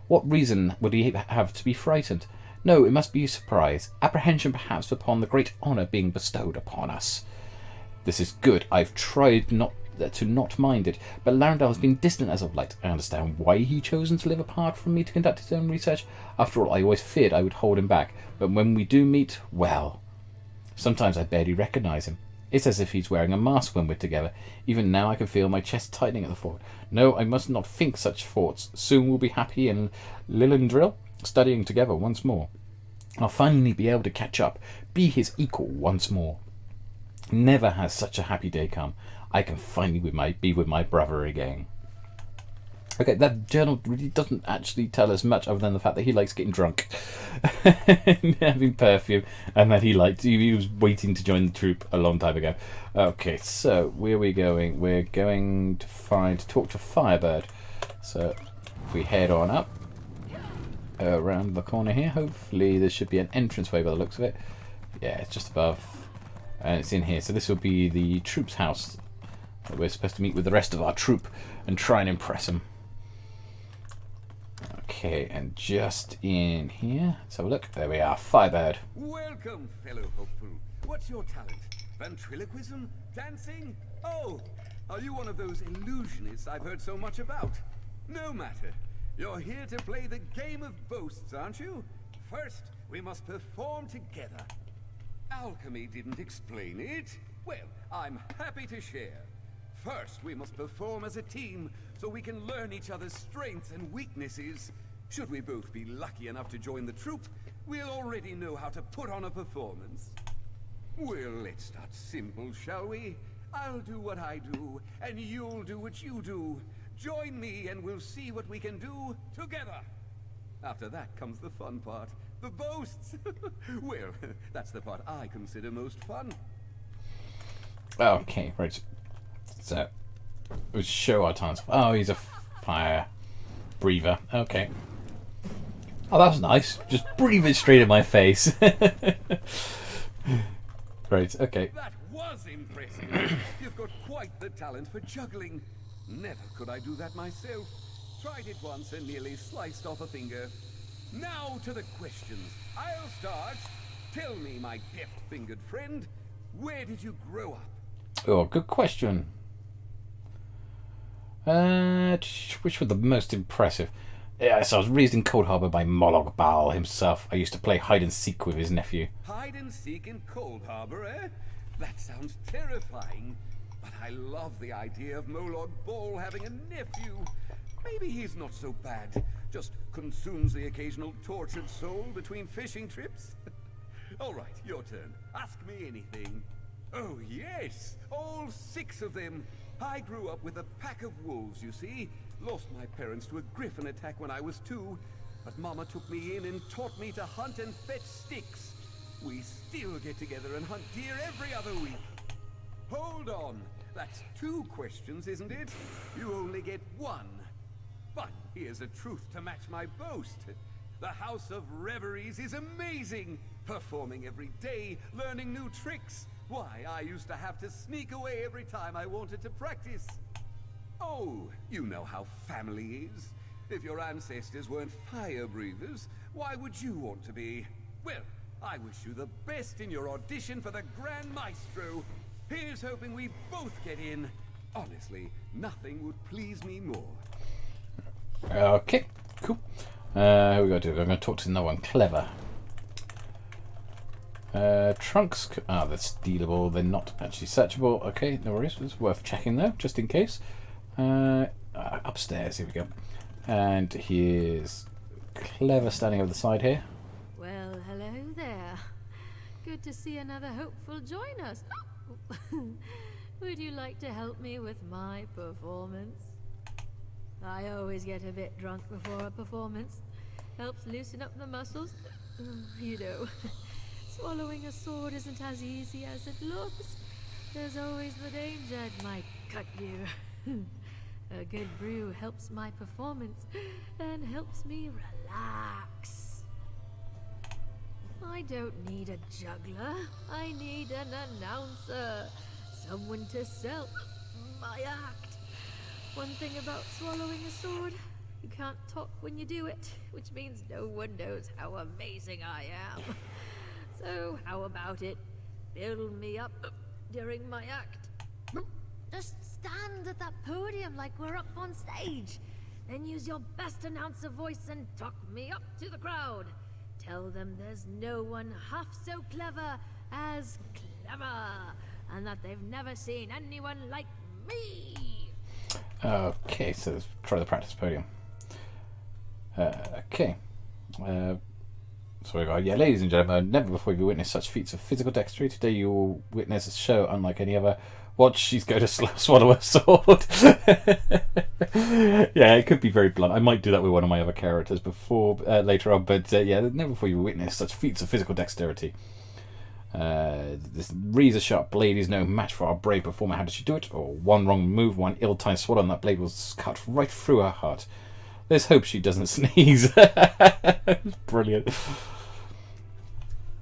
What reason would he have to be frightened? No, it must be surprise. Apprehension perhaps upon the great honour being bestowed upon us. This is good. I've tried to not mind it, but Laredale has been distant as of late. I understand why he chosen to live apart from me to conduct his own research. After all, I always feared I would hold him back, but when we do meet, well, sometimes I barely recognise him. It's as if he's wearing a mask when we're together. Even now I can feel my chest tightening at the thought. No, I must not think such thoughts. Soon we'll be happy in Lilendril, studying together once more. I'll finally be able to catch up, be his equal once more. Never has such a happy day come. I can finally be with my brother again. Okay, that journal really doesn't actually tell us much other than the fact that he likes getting drunk and having perfume, and that he was waiting to join the troop a long time ago. Okay, so where are we going? We're going to talk to Firebird. So if we head on up around the corner here, hopefully there should be an entranceway by the looks of it. Yeah, it's just above, and it's in here. So this will be the troop's house. We're supposed to meet with the rest of our troop and try and impress them. Okay, and just in here, let's have a look. There we are, Firebird. Welcome, fellow hopeful. What's your talent? Ventriloquism? Dancing? Oh, are you one of those illusionists I've heard so much about? No matter. You're here to play the game of boasts, aren't you? First, we must perform together. Alchemy didn't explain it. Well, I'm happy to share. First, we must perform as a team so we can learn each other's strengths and weaknesses. Should we both be lucky enough to join the troop, we'll already know how to put on a performance. Well, let's start simple, shall we? I'll do what I do, and you'll do what you do. Join me and we'll see what we can do together. After that comes the fun part, the boasts. Well, that's the part I consider most fun. Okay, right. So, we'll show our talents. Oh, he's a fire breather. Okay. Oh, that was nice. Just breathe it straight in my face. Right, okay. That was impressive. You've got quite the talent for juggling. Never could I do that myself. Tried it once and nearly sliced off a finger. Now to the questions. I'll start. Tell me, my deft-fingered friend, where did you grow up? Oh, good question. Which was the most impressive? Yes, I was raised in Cold Harbour by Moloch Baal himself. I used to play hide and seek with his nephew. Hide and seek in Cold Harbour, eh? That sounds terrifying. But I love the idea of Moloch Baal having a nephew. Maybe he's not so bad. Just consumes the occasional tortured soul between fishing trips. All right, your turn. Ask me anything. Oh, yes. All 6 of them. I grew up with a pack of wolves, you see. Lost my parents to a griffin attack when I was 2. But Mama took me in and taught me to hunt and fetch sticks. We still get together and hunt deer every other week. Hold on. That's 2 questions, isn't it? You only get 1. But here's a truth to match my boast. The House of Reveries is amazing. Performing every day, learning new tricks. Why, I used to have to sneak away every time I wanted to practice. Oh, you know how family is. If your ancestors weren't fire breathers, why would you want to be? Well, I wish you the best in your audition for the Grand Maestro. Here's hoping we both get in. Honestly, nothing would please me more. Okay, cool. What we got to do? I'm going to talk to no one. Clever. Trunks. Ah, they're stealable. They're not actually searchable. Okay, no worries. It's worth checking though, just in case. Upstairs. Here we go. And here's Clever standing over the side here. Well, hello there. Good to see another hopeful join us. Would you like to help me with my performance? I always get a bit drunk before a performance. Helps loosen up the muscles. You know, swallowing a sword isn't as easy as it looks. There's always the danger it might cut you. A good brew helps my performance and helps me relax. I don't need a juggler. I need an announcer. Someone to sell my act. One thing about swallowing a sword, you can't talk when you do it, which means no one knows how amazing I am. So how about it? Build me up during my act. Just stand at that podium like we're up on stage. Then use your best announcer voice and talk me up to the crowd. Tell them there's no one half so clever as Clever, and that they've never seen anyone like me. Okay, so let's try the practice podium. Okay. Sorry, guys. Yeah, ladies and gentlemen, never before have you witnessed such feats of physical dexterity. Today you will witness a show unlike any other. Watch, she's going to swallow her sword. Yeah, it could be very blunt. I might do that with one of my other characters before later on, but yeah, never before you witnessed such feats of physical dexterity. This razor-sharp blade is no match for our brave performer. How did she do it? Or one wrong move, one ill-timed swallow, and that blade was cut right through her heart. Let's hope she doesn't sneeze. Brilliant.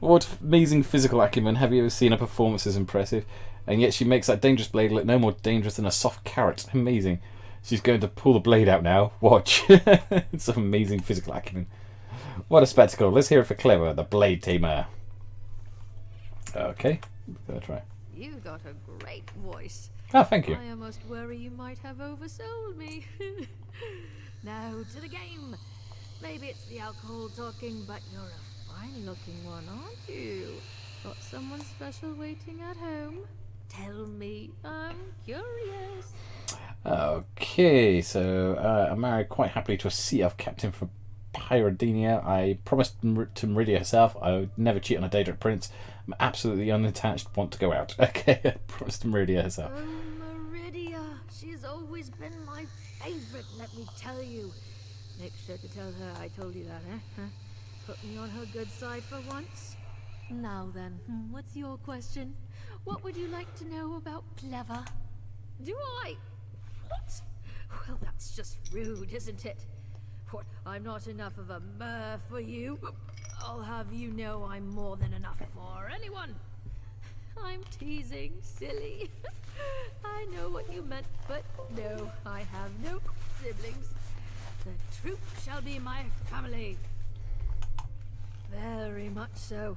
What amazing physical acumen. Have you ever seen her performance as impressive? And yet she makes that dangerous blade look no more dangerous than a soft carrot. Amazing. She's going to pull the blade out now. Watch. It's an amazing physical acumen. What a spectacle. Let's hear it for Clever, the blade tamer. Okay. Let's try. You've got a great voice. Oh, thank you. I almost worry you might have oversold me. Now to the game. Maybe it's the alcohol talking, but you're a fine-looking one, aren't you? Got someone special waiting at home? Tell me. I'm curious. Okay, so I'm married quite happily to a sea elf captain from Pyrodenia. I promised to Meridia herself I would never cheat on a Daedric prince. I'm absolutely unattached, want to go out. Okay, I promised to Meridia herself. Oh, Meridia. She's always been my favorite, let me tell you. Make sure to tell her I told you that, eh? Put me on her good side for once. Now then, what's your question? What would you like to know about Clever? Do I? What? Well, that's just rude, isn't it? What, I'm not enough of a mer for you? I'll have you know I'm more than enough for anyone. I'm teasing, silly. I know what you meant, but no, I have no siblings. The troop shall be my family. Very much so.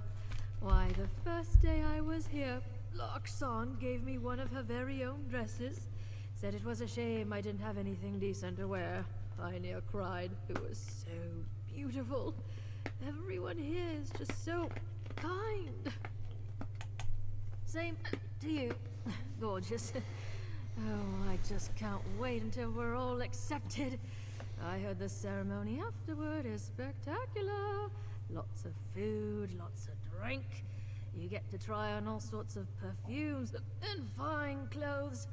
Why, the first day I was here, Larkson gave me one of her very own dresses. Said it was a shame I didn't have anything decent to wear. I near cried. It was so beautiful. Everyone here is just so kind. Same to you. Gorgeous. Oh, I just can't wait until we're all accepted. I heard the ceremony afterward is spectacular. Lots of food, lots of drink. You get to try on all sorts of perfumes and fine clothes.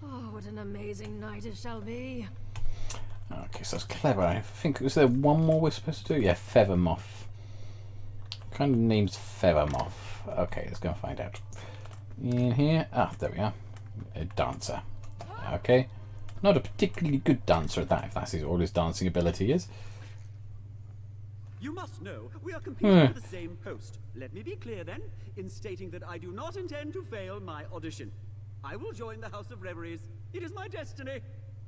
Oh, what an amazing night it shall be. Okay, so that's Clever. I think, is there one more we're supposed to do? Yeah, Feathermoth. Kind of name's Feathermoth. Okay, let's go and find out. In here, there we are. A dancer. Okay. Not a particularly good dancer at that, if that's all his dancing ability is. You must know, we are competing for the same post. Let me be clear then, in stating that I do not intend to fail my audition. I will join the House of Reveries. It is my destiny.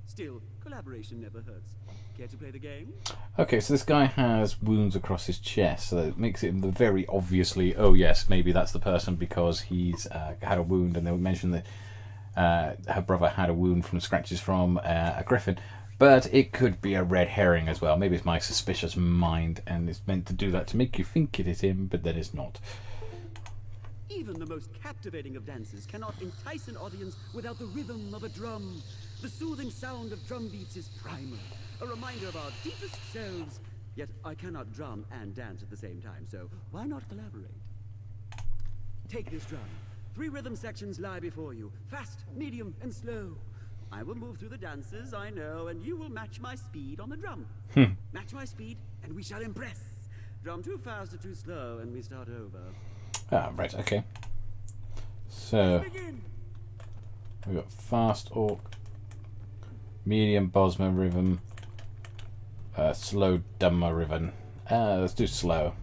Still, collaboration never hurts. Care to play the game? Okay, so this guy has wounds across his chest, so that makes it very obviously, oh yes, maybe that's the person because he's had a wound, and they mentioned that her brother had a wound from scratches from a griffin. But it could be a red herring as well. Maybe it's my suspicious mind, and it's meant to do that to make you think it is him, but then it's not. Even the most captivating of dances cannot entice an audience without the rhythm of a drum. The soothing sound of drum beats is primal, a reminder of our deepest selves. Yet I cannot drum and dance at the same time, so why not collaborate? Take this drum. 3 rhythm sections lie before you, fast, medium, and slow. I will move through the dances, I know, and you will match my speed on the drum. Match my speed, and we shall impress. Drum too fast or too slow, and we start over. Ah, right, okay. So, we've got fast orc, medium Bosma rhythm, slow Dumma rhythm. Let's do slow.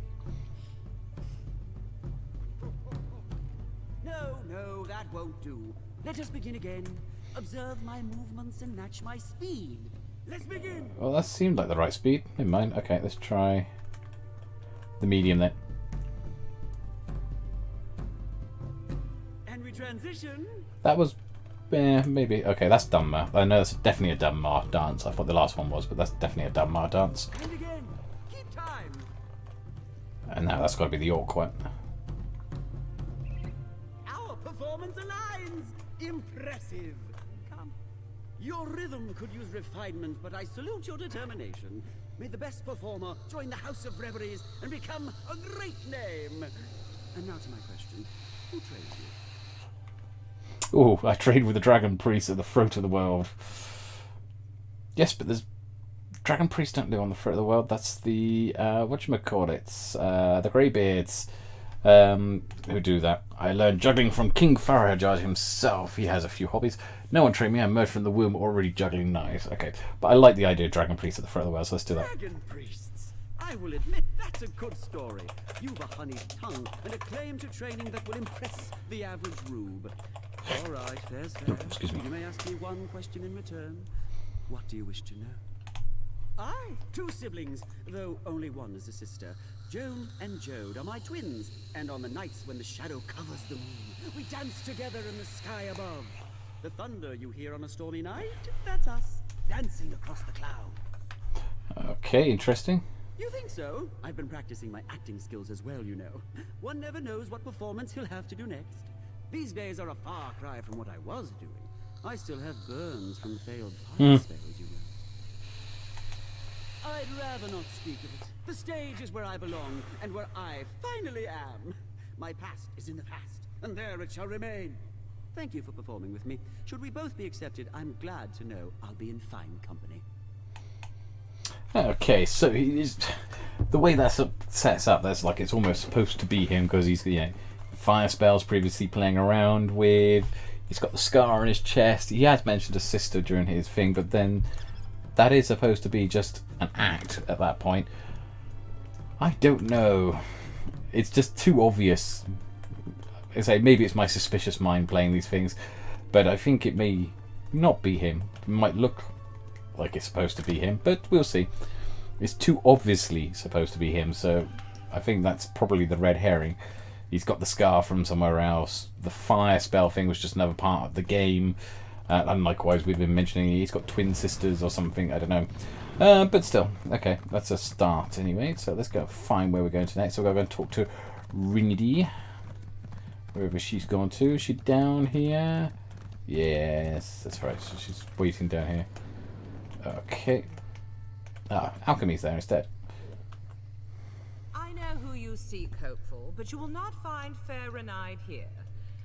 No, that won't do. Let us begin again. Observe my movements and match my speed. Let's begin. Well, that seemed like the right speed. Never mind. Okay, let's try the medium then. And we transition. That was maybe okay. That's Dunmar. I know that's definitely a Dunmar dance. I thought the last one was, but that's definitely a Dunmar dance. And again. Keep time. And now that's got to be the orc one. Our performance aligns. Impressive. Come. Your rhythm could use refinement, but I salute your determination. May the best performer join the House of Reveries and become a great name. And now to my question. Who trained you? Oh, I trained with the Dragon Priest at the throat of the world. Yes, but there's... Dragon Priests don't live on the throat of the world. That's the... whatchamacallits? The Greybeards. Who do that. I learned juggling from King Farahajaj himself. He has a few hobbies. No one trained me. I emerged from the womb already juggling knives. Okay, but I like the idea of Dragon Priests at the front of the world, so let's do that. Dragon Priests! I will admit that's a good story. You've a honeyed tongue and a claim to training that will impress the average rube. All right, there's fair. Excuse me. You may ask me one question in return. What do you wish to know? I, 2 siblings, though only one is a sister. Joan and Jode are my twins, and on the nights when the shadow covers the moon, we dance together in the sky above. The thunder you hear on a stormy night, that's us, dancing across the cloud. Okay, interesting. You think so? I've been practicing my acting skills as well, you know. One never knows what performance he'll have to do next. These days are a far cry from what I was doing. I still have burns from failed fire spells, you know. I'd rather not speak of it. The stage is where I belong, and where I finally am. My past is in the past, and there it shall remain. Thank you for performing with me. Should we both be accepted, I'm glad to know I'll be in fine company. Okay, so he's, the way that sets up, that's like it's almost supposed to be him because he's, you know, fire spells previously playing around with. He's got the scar on his chest. He has mentioned a sister during his thing, but then that is supposed to be just an act at that point. I don't know. It's just too obvious. I say maybe it's my suspicious mind playing these things, but I think it may not be him. It might look like it's supposed to be him, but we'll see. It's too obviously supposed to be him, so I think that's probably the red herring. He's got the scar from somewhere else. The fire spell thing was just another part of the game. And likewise, we've been mentioning he's got twin sisters or something. I don't know. But still, okay, that's a start anyway. So let's go find where we're going to next. So we're going to talk to Rinity. Wherever she's gone to. Is she down here? Yes, that's right. So she's waiting down here. Okay. Ah, Alchemy's there instead. I know who you seek, Hopeful, but you will not find fair Renide here.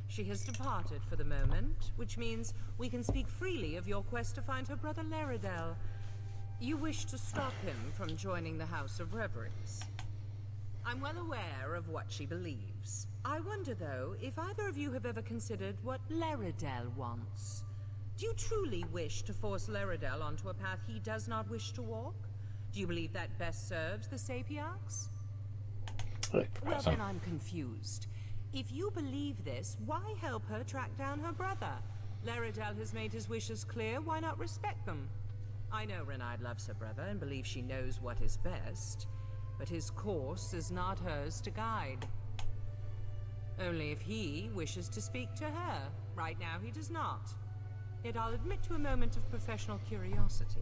She has departed for the moment, which means we can speak freely of your quest to find her brother Laredel. You wish to stop him from joining the House of Reveries. I'm well aware of what she believes. I wonder, though, if either of you have ever considered what Laredel wants. Do you truly wish to force Laredel onto a path he does not wish to walk? Do you believe that best serves the Sapiarchs? Well, then I'm confused. If you believe this, why help her track down her brother? Laredel has made his wishes clear, why not respect them? I know Renide loves her brother and believes she knows what is best, but his course is not hers to guide. Only if he wishes to speak to her. Right now he does not. Yet I'll admit to a moment of professional curiosity.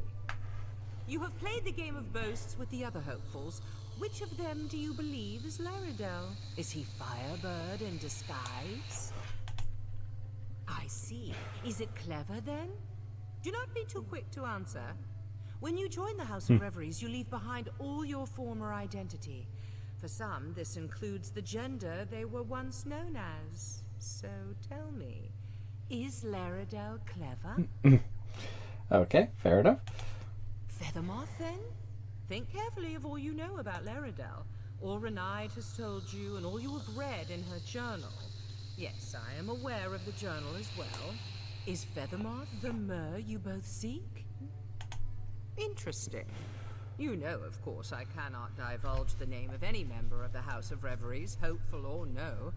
You have played the game of boasts with the other hopefuls. Which of them do you believe is Laredel? Is he Firebird in disguise? I see. Is it clever then? Do not be too quick to answer. When you join the House of Reveries, you leave behind all your former identity. For some, this includes the gender they were once known as. So tell me, is Laredel clever? Okay, fair enough. Feathermoth, then? Think carefully of all you know about Laredel. All Renide has told you and all you have read in her journal. Yes, I am aware of the journal as well. Is Feathermoth the Mer you both seek? Interesting. You know, of course, I cannot divulge the name of any member of the House of Reveries, hopeful or no.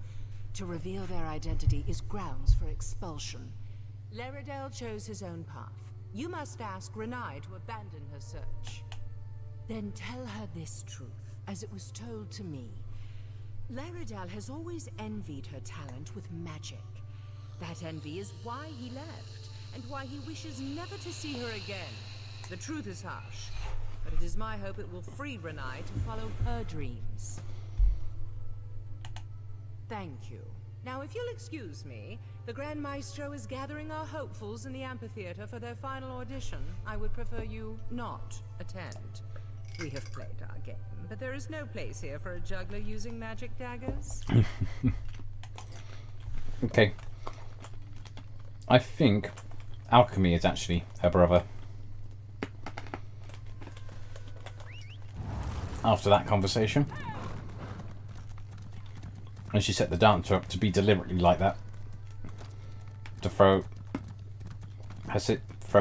To reveal their identity is grounds for expulsion. Laredel chose his own path. You must ask Renide to abandon her search. Then tell her this truth, as it was told to me. Laredel has always envied her talent with magic. That envy is why he left, and why he wishes never to see her again. The truth is harsh, but it is my hope it will free Renide to follow her dreams. Thank you. Now, if you'll excuse me, the Grand Maestro is gathering our hopefuls in the amphitheater for their final audition. I would prefer you not attend. We have played our game, but there is no place here for a juggler using magic daggers. Okay. I think alchemy is actually her brother. After that conversation. And she set the dancer up to be deliberately like that. To throw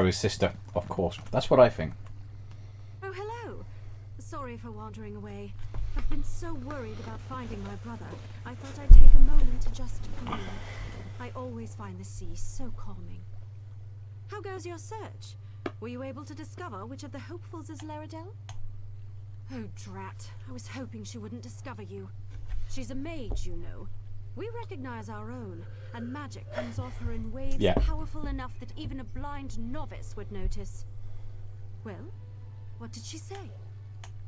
his sister off course. That's what I think. Oh, hello. Sorry for wandering away. I've been so worried about finding my brother. I thought I'd take a moment to just breathe. I always find the sea so calming. How goes your search? Were you able to discover which of the hopefuls is Laredell? Oh, drat. I was hoping she wouldn't discover you. She's a mage, you know. We recognize our own, and magic comes off her in waves powerful enough that even a blind novice would notice. Well, what did she say?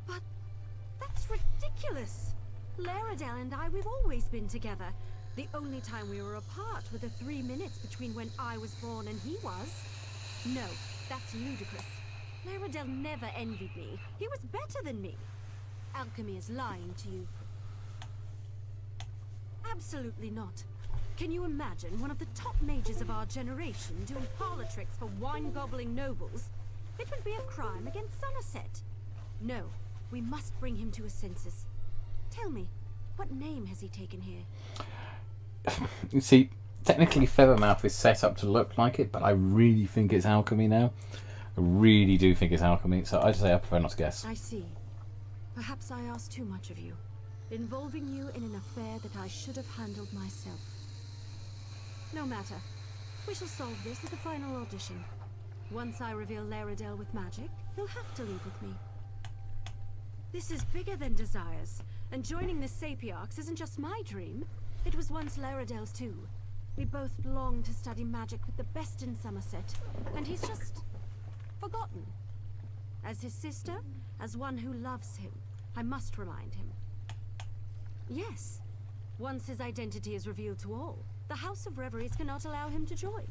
But that's ridiculous! Laredell and I, we've always been together. The only time we were apart were the 3 minutes between when I was born and he was. No, that's ludicrous. Laredell never envied me. He was better than me. Alchemy is lying to you. Absolutely not. Can you imagine one of the top mages of our generation doing parlor tricks for wine-gobbling nobles? It would be a crime against Summerset. No, we must bring him to his senses. Tell me, what name has he taken here? You see, technically Feathermouth is set up to look like it, but I really think it's alchemy now. I really do think it's alchemy, so I'd say I prefer not to guess. I see. Perhaps I asked too much of you, involving you in an affair that I should have handled myself. No matter. We shall solve this at the final audition. Once I reveal Laredell with magic, he'll have to leave with me. This is bigger than desires, and joining the Sapiarchs isn't just my dream. It was once Laredell's too. We both longed to study magic with the best in Summerset, and he's just forgotten. As his sister, as one who loves him, I must remind him. Yes, once his identity is revealed to all, the House of Reveries cannot allow him to join.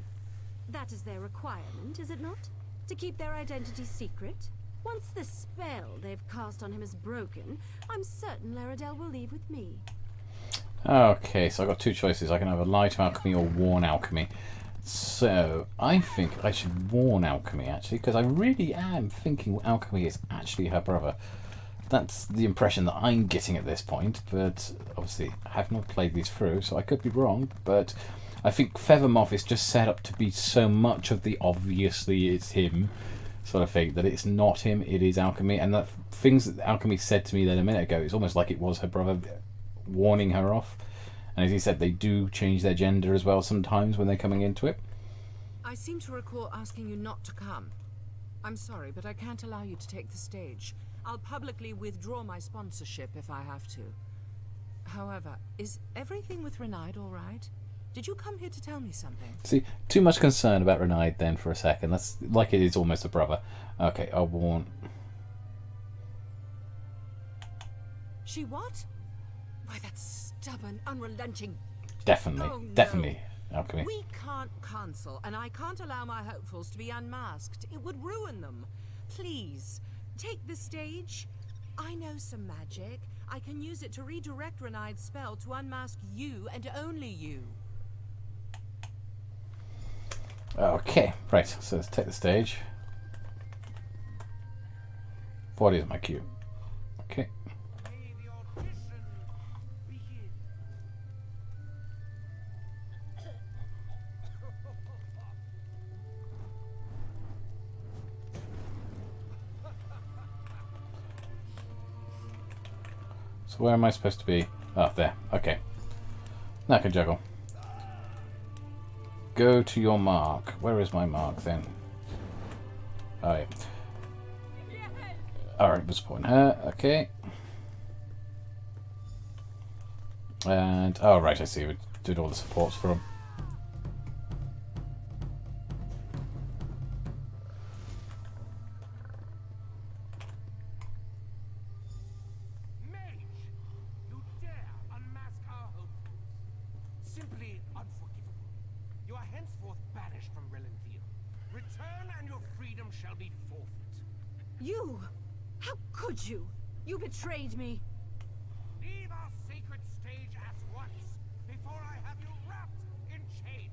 That is their requirement, is it not? To keep their identity secret? Once the spell they've cast on him is broken, I'm certain Laredell will leave with me. Okay, so I've got two choices. I can either lie to alchemy or warn alchemy. So, I think I should warn alchemy, actually, because I really am thinking alchemy is actually her brother. That's the impression that I'm getting at this point, but obviously I have not played these through, so I could be wrong, but I think Feathermoth is just set up to be so much of the obviously it's him sort of thing, that it's not him, it is alchemy, and the things that alchemy said to me then a minute ago, it's almost like it was her brother warning her off. And as he said, they do change their gender as well sometimes when they're coming into it. I seem to recall asking you not to come. I'm sorry, but I can't allow you to take the stage. I'll publicly withdraw my sponsorship if I have to. However, is everything with Renaid all right? Did you come here to tell me something? See, too much concern about Renaid then for a second. That's like it is almost a brother. Okay, I'll warn. She what? Why, that stubborn, unrelenting... Definitely, Oh, no. definitely alchemy. We can't cancel, and I can't allow my hopefuls to be unmasked. It would ruin them. Please, take the stage. I know some magic. I can use it to redirect Renaid's spell to unmask you and only you. Okay, right, so let's take the stage. What is my cue? Okay. So where am I supposed to be? Oh, there. Okay. Now I can juggle. Go to your mark. Where is my mark then? Oh, yeah. Alright, was supporting her. Okay. And, oh, right, I see. We did all the supports for him. How could you? You betrayed me. Leave our sacred stage at once, before I have you wrapped in chains.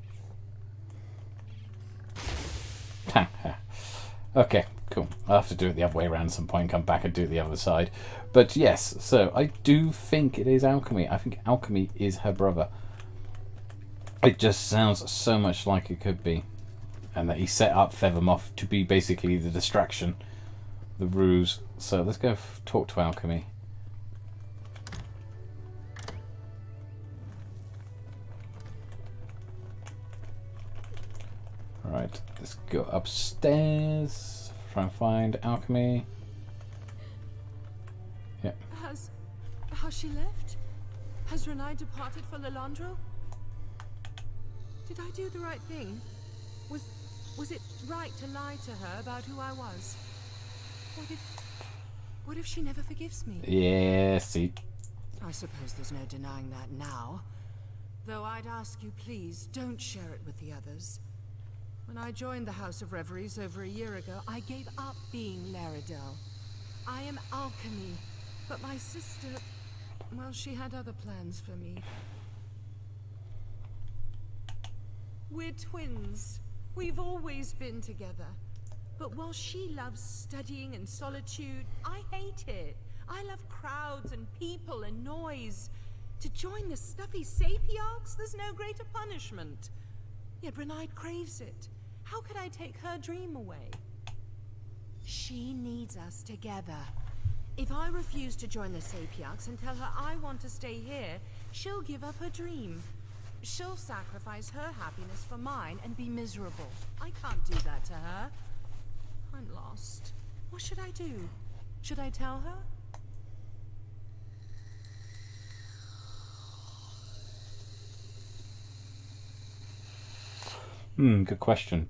Okay, cool. I'll have to do it the other way around at some point, come back and do it the other side. But yes, so I do think it is Alchemy. I think Alchemy is her brother. It just sounds so much like it could be. And that he set up Feathermoth to be basically the distraction, the ruse. So let's go talk to Alchemy. Alright, let's go upstairs. Try and find Alchemy. Yeah. Has she left? Has Renai departed for Lalandro? Did I do the right thing? Was it right to lie to her about who I was? What if she never forgives me? Yeah, see. I suppose there's no denying that now. Though I'd ask you, please, don't share it with the others. When I joined the House of Reveries over a year ago, I gave up being Laredale. I am Alchemy, but my sister, well, she had other plans for me. We're twins. We've always been together. But while she loves studying and solitude, I hate it. I love crowds and people and noise. To join the stuffy Sapiarchs, there's no greater punishment. Yet Renai craves it. How could I take her dream away? She needs us together. If I refuse to join the Sapiarchs and tell her I want to stay here, she'll give up her dream. She'll sacrifice her happiness for mine and be miserable. I can't do that to her. I'm lost. What should I do? Should I tell her? Good question.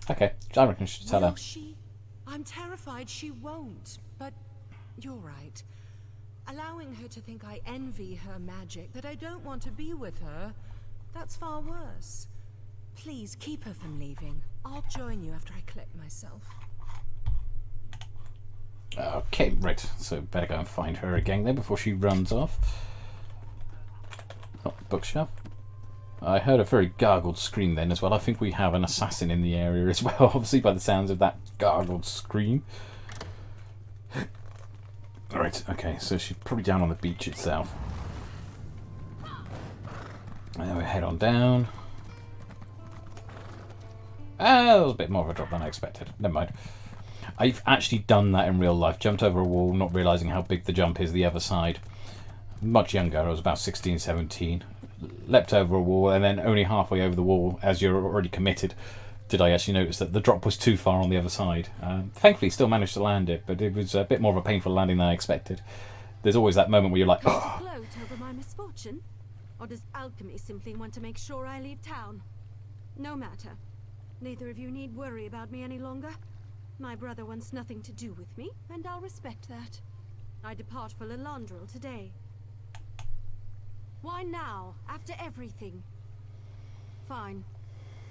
Okay, I reckon I should tell her. I'm terrified she won't, but you're right. Allowing her to think I envy her magic, that I don't want to be with her, that's far worse. Please keep her from leaving. I'll join you after I collect myself. Okay, right. So better go and find her again then before she runs off. Oh, bookshelf. I heard a very gargled scream then as well. I think we have an assassin in the area as well, obviously by the sounds of that gargled scream. Right, okay, so she's probably down on the beach itself. And then we head on down. That was a bit more of a drop than I expected. Never mind. I've actually done that in real life. Jumped over a wall, not realising how big the jump is the other side. Much younger, I was about 16, 17. Leapt over a wall, and then only halfway over the wall, as you're already committed, did I actually notice that the drop was too far on the other side. Thankfully, still managed to land it, but it was a bit more of a painful landing than I expected. There's always that moment where you're like, oh. Gloat over my misfortune? Or does Alchemy simply want to make sure I leave town? No matter. Neither of you need worry about me any longer. My brother wants nothing to do with me, and I'll respect that. I depart for Lalandril today. Why now, after everything? Fine.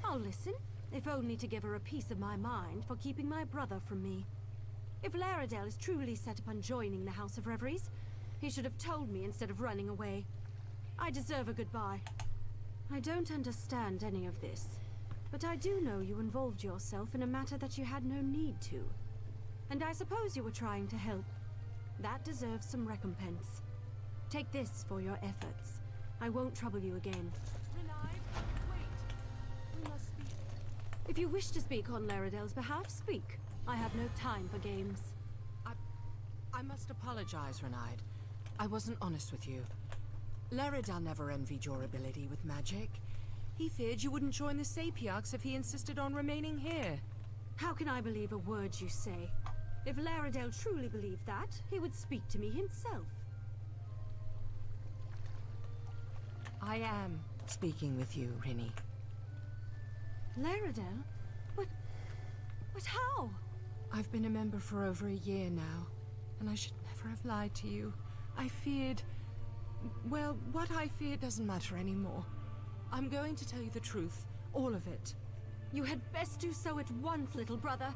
I'll listen, if only to give her a piece of my mind for keeping my brother from me. If Laredale is truly set upon joining the House of Reveries, he should have told me instead of running away. I deserve a goodbye. I don't understand any of this, but I do know you involved yourself in a matter that you had no need to. And I suppose you were trying to help. That deserves some recompense. Take this for your efforts. I won't trouble you again. Renai, wait. We must speak. If you wish to speak on Laredale's behalf, speak. I have no time for games. I must apologize, Renai. I wasn't honest with you. Laredale never envied your ability with magic. He feared you wouldn't join the Sapiarchs if he insisted on remaining here. How can I believe a word you say? If Laredale truly believed that, he would speak to me himself. I am speaking with you, Rinny. Laredale? But how? I've been a member for over a year now, and I should never have lied to you. I feared... well, what I feared doesn't matter anymore. I'm going to tell you the truth, all of it. You had best do so at once, little brother.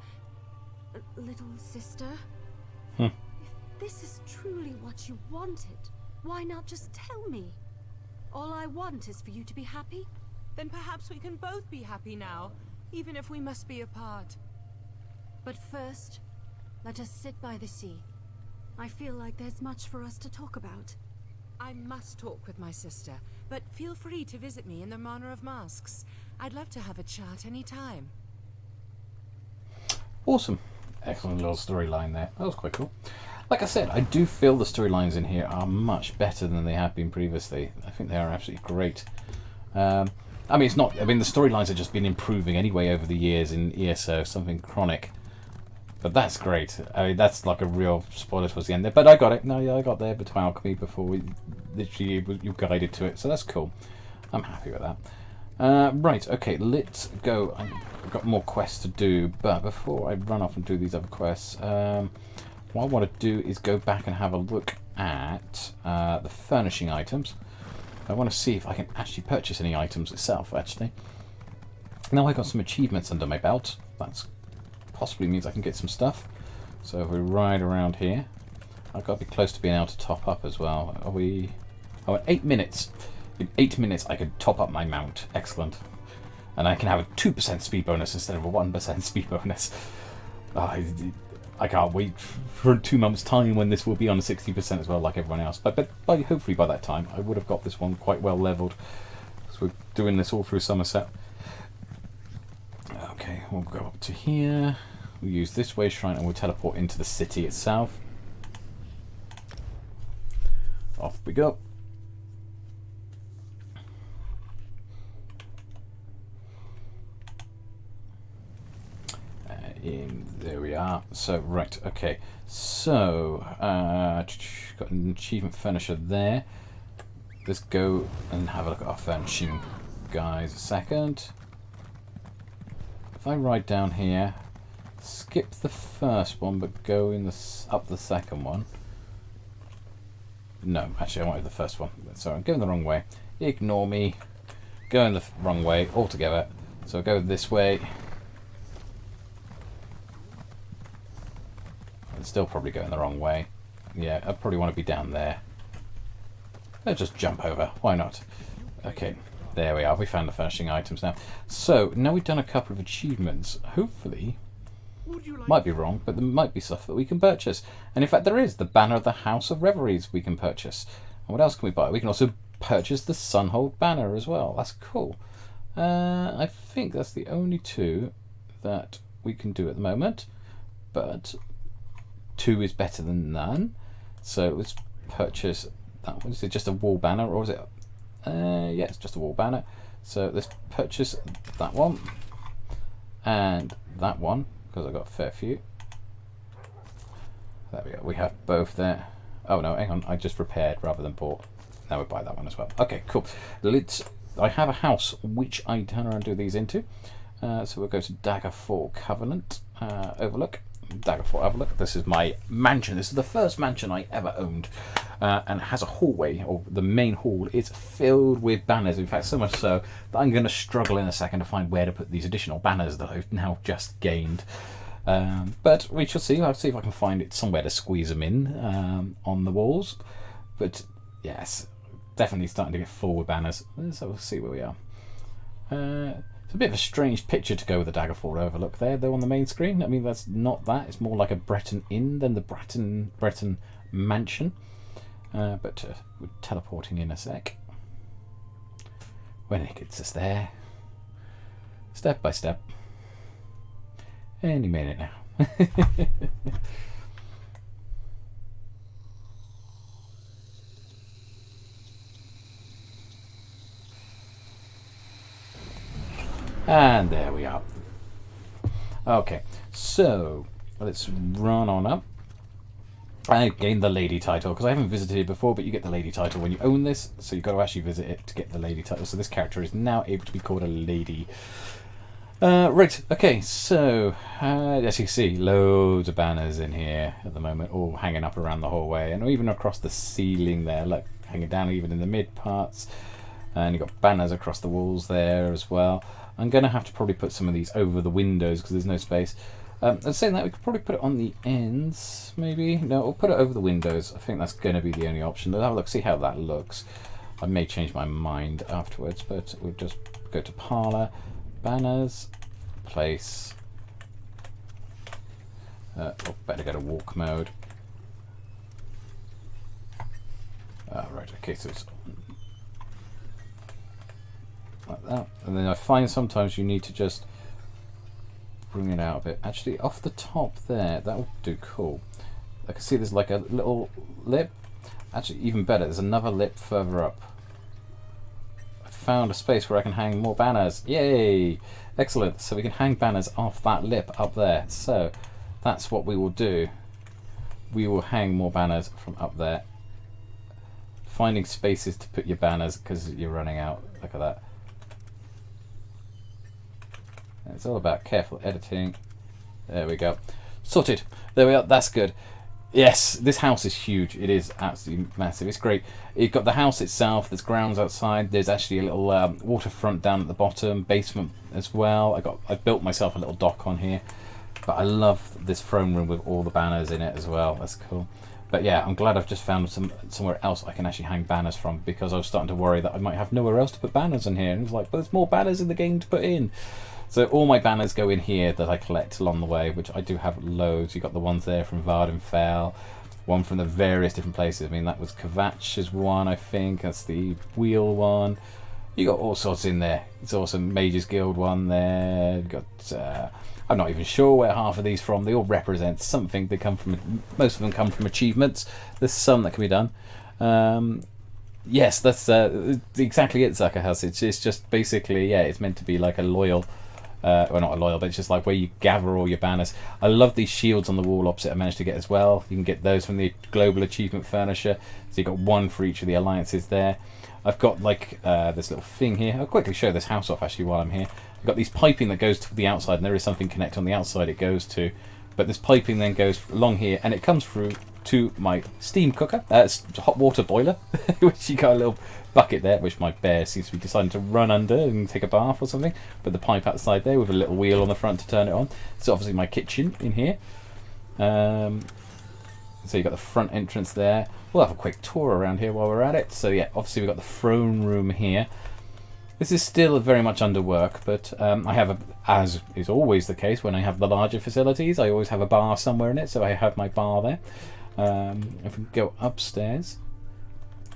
Little sister? If this is truly what you wanted, why not just tell me? All I want is for you to be happy. Then perhaps we can both be happy now, even if we must be apart. But first, let us sit by the sea. I feel like there's much for us to talk about. I must talk with my sister, but feel free to visit me in the Manor of Masks. I'd love to have a chat any time. Awesome. Excellent little storyline there. That was quite cool. Like I said, I do feel the storylines in here are much better than they have been previously. I think they are absolutely great. I mean, it's not... I mean, the storylines have just been improving anyway over the years in ESO, something chronic. But that's great. I mean, that's like a real spoiler towards the end there. But I got it. No, yeah, I got there between alchemy before we literally you guided to it. So that's cool. I'm happy with that. Right, okay, let's go. I've got more quests to do. But before I run off and do these other quests, what I want to do is go back and have a look at the furnishing items. I want to see if I can actually purchase any items itself, actually. Now I've got some achievements under my belt. That's possibly means I can get some stuff. So if we ride around here, I've got to be close to being able to top up as well. Are we... Oh, in 8 minutes. In 8 minutes I could top up my mount. Excellent. And I can have a 2% speed bonus instead of a 1% speed bonus. I can't wait for 2 months' time when this will be on 60% as well, like everyone else. But hopefully by that time I would have got this one quite well leveled. So we're doing this all through Summerset. Okay, we'll go up to here. We'll use this way shrine and we'll teleport into the city itself. Off we go. There we are. So, right, okay. So, got an achievement furnisher there. Let's go and have a look at our furnishing guys a second. If I ride down here, skip the first one, but go in up the second one. No, actually I wanted the first one. So I'm going the wrong way. Ignore me. Going the wrong way altogether. So I'll go this way. I'm still probably going the wrong way. Yeah, I probably want to be down there. Let's just jump over. Why not? Okay. There we are, we found the furnishing items now. So, now we've done a couple of achievements. Hopefully, might be wrong, but there might be stuff that we can purchase. And in fact there is, the banner of the House of Reveries we can purchase. And what else can we buy? We can also purchase the Sunhold banner as well. That's cool. I think that's the only two that we can do at the moment. But 2 is better than none. So let's purchase that one. Is it just a wall banner or is it... yeah, it's just a wall banner. So let's purchase that one and that one because I've got a fair few. There we go. We have both there. Oh no, hang on. I just repaired rather than bought. Now we buy that one as well. Okay, cool. I have a house which I turn around and do these into. So we'll go to Daggerfall Covenant Overlook. Daggerfall Overlook. This is my mansion. This is the first mansion I ever owned, and it has a hallway, or the main hall is filled with banners. In fact, so much so that I'm going to struggle in a second to find where to put these additional banners that I've now just gained. But we shall see. I'll see if I can find it somewhere to squeeze them in on the walls. But yes, definitely starting to get full with banners. So we'll see where we are. It's a bit of a strange picture to go with the Daggerfall Overlook there, though, on the main screen. I mean, that's not that. It's more like a Breton Inn than the Breton Mansion. But we're teleporting in a sec. When it gets us there, step by step. Any minute now. And there we are. Okay, so let's run on up. I gained the lady title because I haven't visited it before, but you get the lady title when you own this, so you've got to actually visit it to get the lady title. So this character is now able to be called a lady. Right, okay, so as you see, loads of banners in here at the moment, all hanging up around the hallway and even across the ceiling there, look, hanging down even in the mid parts. And you've got banners across the walls there as well. I'm going to have to probably put some of these over the windows because there's no space. And saying that, we could probably put it on the ends, maybe. No, we'll put it over the windows. I think that's going to be the only option. Let's have a look, see how that looks. I may change my mind afterwards, but we'll just go to parlor, banners, place. Better go to walk mode. Right, okay, so it's like that. And then I find sometimes you need to just bring it out a bit. Actually, off the top there, that would do cool. I can see there's like a little lip. Actually, even better, there's another lip further up. I found a space where I can hang more banners. Yay! Excellent. So we can hang banners off that lip up there. So that's what we will do. We will hang more banners from up there. Finding spaces to put your banners because you're running out. Look at that. It's all about careful editing. There we go. Sorted. There we are. That's good. Yes, this house is huge. It is absolutely massive. It's great. You've got the house itself. There's grounds outside. There's actually a little waterfront down at the bottom. Basement as well. I built myself a little dock on here. But I love this throne room with all the banners in it as well. That's cool. But yeah, I'm glad I've just found somewhere else I can actually hang banners from, because I was starting to worry that I might have nowhere else to put banners in here. And it's like, but there's more banners in the game to put in. So all my banners go in here that I collect along the way, which I do have loads. You've got the ones there from Vardenfell, one from the various different places. I mean, that was Kvatch's one, I think. That's the wheel one. You got all sorts in there. It's awesome. Mages Guild one there. You've got... I'm not even sure where half of these from. They all represent something. They come from, most of them come from achievements. There's some that can be done. Yes, that's exactly it, Zucker House. It's just basically, yeah, it's meant to be like a loyal, well, not a loyal, but it's just like where you gather all your banners. I love these shields on the wall opposite I managed to get as well. You can get those from the Global Achievement Furniture. So you've got one for each of the alliances there. I've got like this little thing here. I'll quickly show this house off actually while I'm here. I've got these piping that goes to the outside, and there is something connected on the outside it goes to. But this piping then goes along here, and it comes through to my steam cooker. It's a hot water boiler, which you got a little bucket there, which my bear seems to be deciding to run under and take a bath or something. But the pipe outside there with a little wheel on the front to turn it on. It's obviously my kitchen in here. So you've got the front entrance there. We'll have a quick tour around here while we're at it. So yeah, obviously we've got the throne room here. This is still very much under work, but I have, as is always the case when I have the larger facilities, I always have a bar somewhere in it, so I have my bar there. If we go upstairs,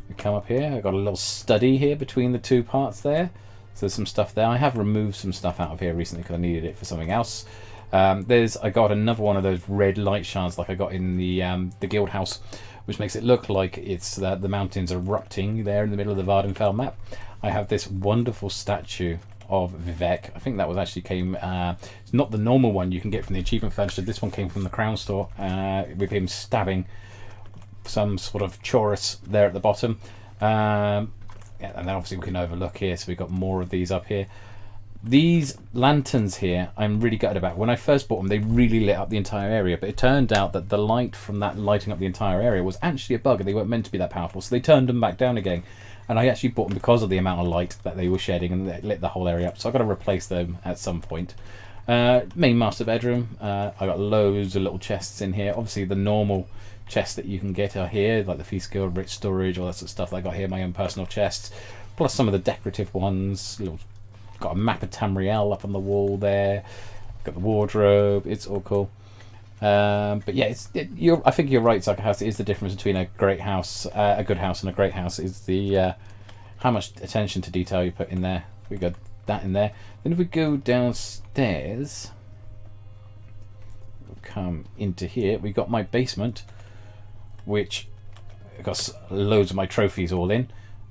we come up here, I've got a little study here between the two parts there. So there's some stuff there. I have removed some stuff out of here recently because I needed it for something else. I got another one of those red light shards like I got in the guild house, which makes it look like it's the mountains erupting there in the middle of the Vardenfell map. I have this wonderful statue of Vivek. I think that was actually it's not the normal one you can get from the achievement furniture. This one came from the Crown Store with him stabbing some sort of chorus there at the bottom. Yeah, and then obviously we can overlook here, so we've got more of these up here. These lanterns here, I'm really gutted about. When I first bought them, they really lit up the entire area, but it turned out that the light from that lighting up the entire area was actually a bug, and they weren't meant to be that powerful, so they turned them back down again. And I actually bought them because of the amount of light that they were shedding, and they lit the whole area up, so I've got to replace them at some point. Main master bedroom, I've got loads of little chests in here. Obviously the normal chests that you can get are here, like the Feast Guild, Rich Storage, all that sort of stuff that I got here, my own personal chests, plus some of the decorative ones. Got a map of Tamriel up on the wall there, got the wardrobe, it's all cool. But yeah, I think you're right, Zucker House. It is the difference between a great house, a good house, and a great house is the how much attention to detail you put in there. We got that in there. Then if we go downstairs, we'll come into here. We got my basement, which I've got loads of my trophies all in,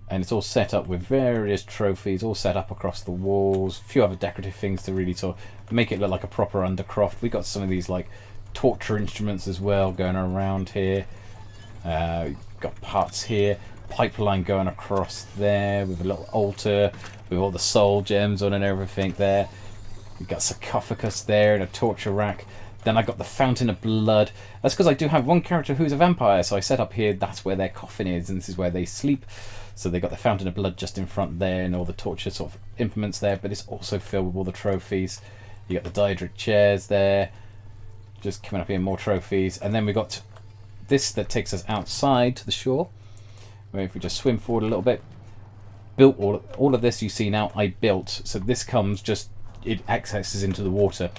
and it's all set up with various trophies, all set up across the walls. A few other decorative things to really sort of make it look like a proper Undercroft. We got some of these like torture instruments as well going around here. Got parts here, pipeline going across there with a little altar with all the soul gems on and everything there. We've got sarcophagus there and a torture rack. Then I got the fountain of blood. That's because I do have one character who's a vampire, so I set up here, that's where their coffin is, and this is where they sleep. So they got the fountain of blood just in front there and all the torture sort of implements there, but it's also filled with all the trophies. You got the Daedric chairs there. Just coming up here, more trophies. And then we got this that takes us outside to the shore. Where if we just swim forward a little bit, built all of this you see now, I built. So this comes just, it accesses into the water.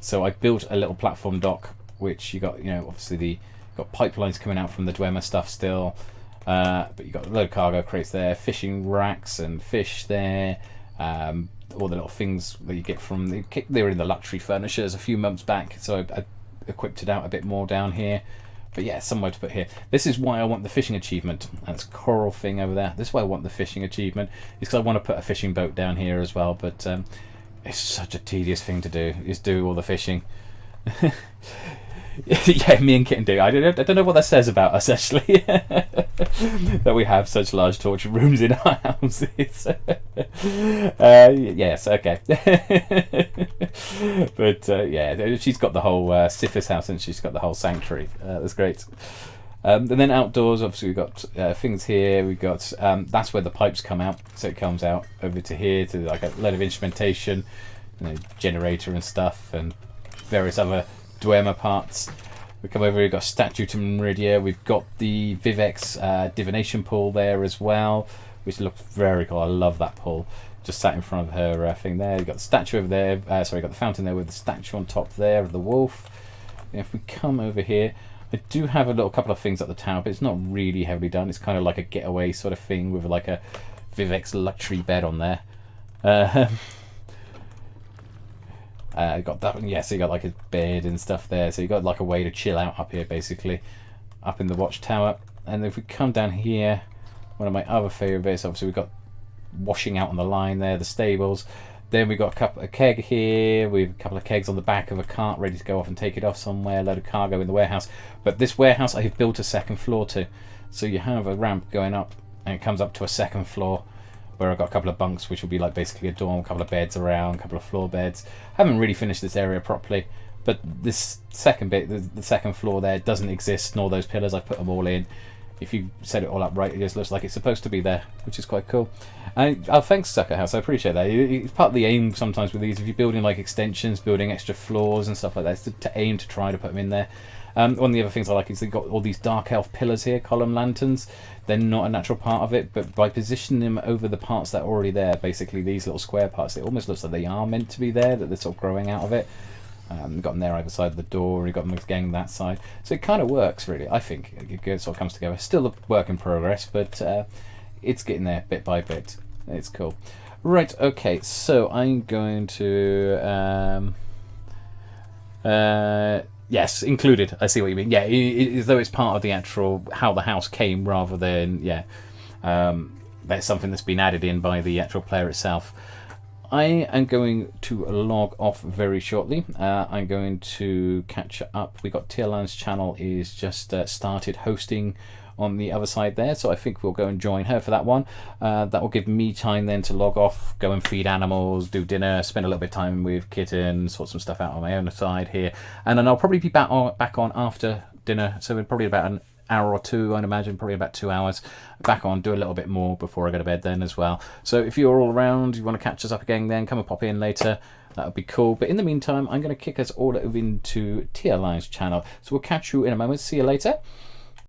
So I built a little platform dock, which you got, you know, obviously got pipelines coming out from the Dwemer stuff still. But you got a load of cargo crates there, fishing racks and fish there. All the little things that you get from they were in the luxury furnishers a few months back, so I equipped it out a bit more down here. But yeah, somewhere to put here. This is why I want the fishing achievement. That's a coral thing over there. This is why I want the fishing achievement. It's because I want to put a fishing boat down here as well. But it's such a tedious thing to do, is do all the fishing. Yeah, me and Kitten do. I don't know what that says about us, actually. That we have such large torture rooms in our houses. Yes, okay. But yeah, she's got the whole Sifis house, and she's got the whole sanctuary. That's great. And then outdoors, obviously we've got things here. We've got that's where the pipes come out. So it comes out over to here to like a load of instrumentation, you know, generator and stuff, and various other Dwemer parts. We come over, we've got Statue to Meridia, we've got the Vivex divination pool there as well, which looks very cool. I love that pool. Just sat in front of her thing there. You've got the statue over there, sorry, got the fountain there with the statue on top there of the wolf. And if we come over here, I do have a little couple of things at the tower, but it's not really heavily done. It's kind of like a getaway sort of thing with like a Vivex luxury bed on there. Got that one, yeah, so you got like a bed and stuff there, so you got like a way to chill out up here basically, up in the watchtower. And if we come down here, one of my other favourite bits, obviously we've got washing out on the line there, the stables. Then we've got a keg here, we've a couple of kegs on the back of a cart ready to go off and take it off somewhere, a load of cargo in the warehouse. But this warehouse I have built a second floor to, so you have a ramp going up and it comes up to a second floor, where I've got a couple of bunks, which will be like basically a dorm, a couple of beds around, a couple of floor beds. I haven't really finished this area properly, but this second bit, the second floor there, doesn't exist, nor those pillars. I've put them all in. If you set it all up right, it just looks like it's supposed to be there, which is quite cool. Oh, thanks, Sucker House. I appreciate that. It's part of the aim sometimes with these. If you're building like extensions, building extra floors and stuff like that, it's to aim to try to put them in there. One of the other things I like is they've got all these dark elf pillars here, column lanterns. They're not a natural part of it, but by positioning them over the parts that are already there, basically these little square parts, it almost looks like they are meant to be there, that they're sort of growing out of it. You've got them there either side of the door, and you've got them again that side. So it kind of works, really, I think. It sort of comes together. Still a work in progress, but it's getting there bit by bit. It's cool. Right, okay, so I'm going to... yes, included. I see what you mean. Yeah, as though it's part of the actual how the house came, rather than that's something that's been added in by the actual player itself. I am going to log off very shortly. I'm going to catch up. We got Tier Line's channel is just started hosting on the other side there, so I think we'll go and join her for that one. That will give me time then to log off, go and feed animals, do dinner, spend a little bit of time with Kitten, sort some stuff out on my own side here, and then I'll probably be back on after dinner, so probably about an hour or two, I'd imagine, probably about 2 hours, back on, do a little bit more before I go to bed then as well. So if you're all around, you want to catch us up again then, come and pop in later, that would be cool. But in the meantime, I'm going to kick us all over into Tier Line's channel, so we'll catch you in a moment. See you later.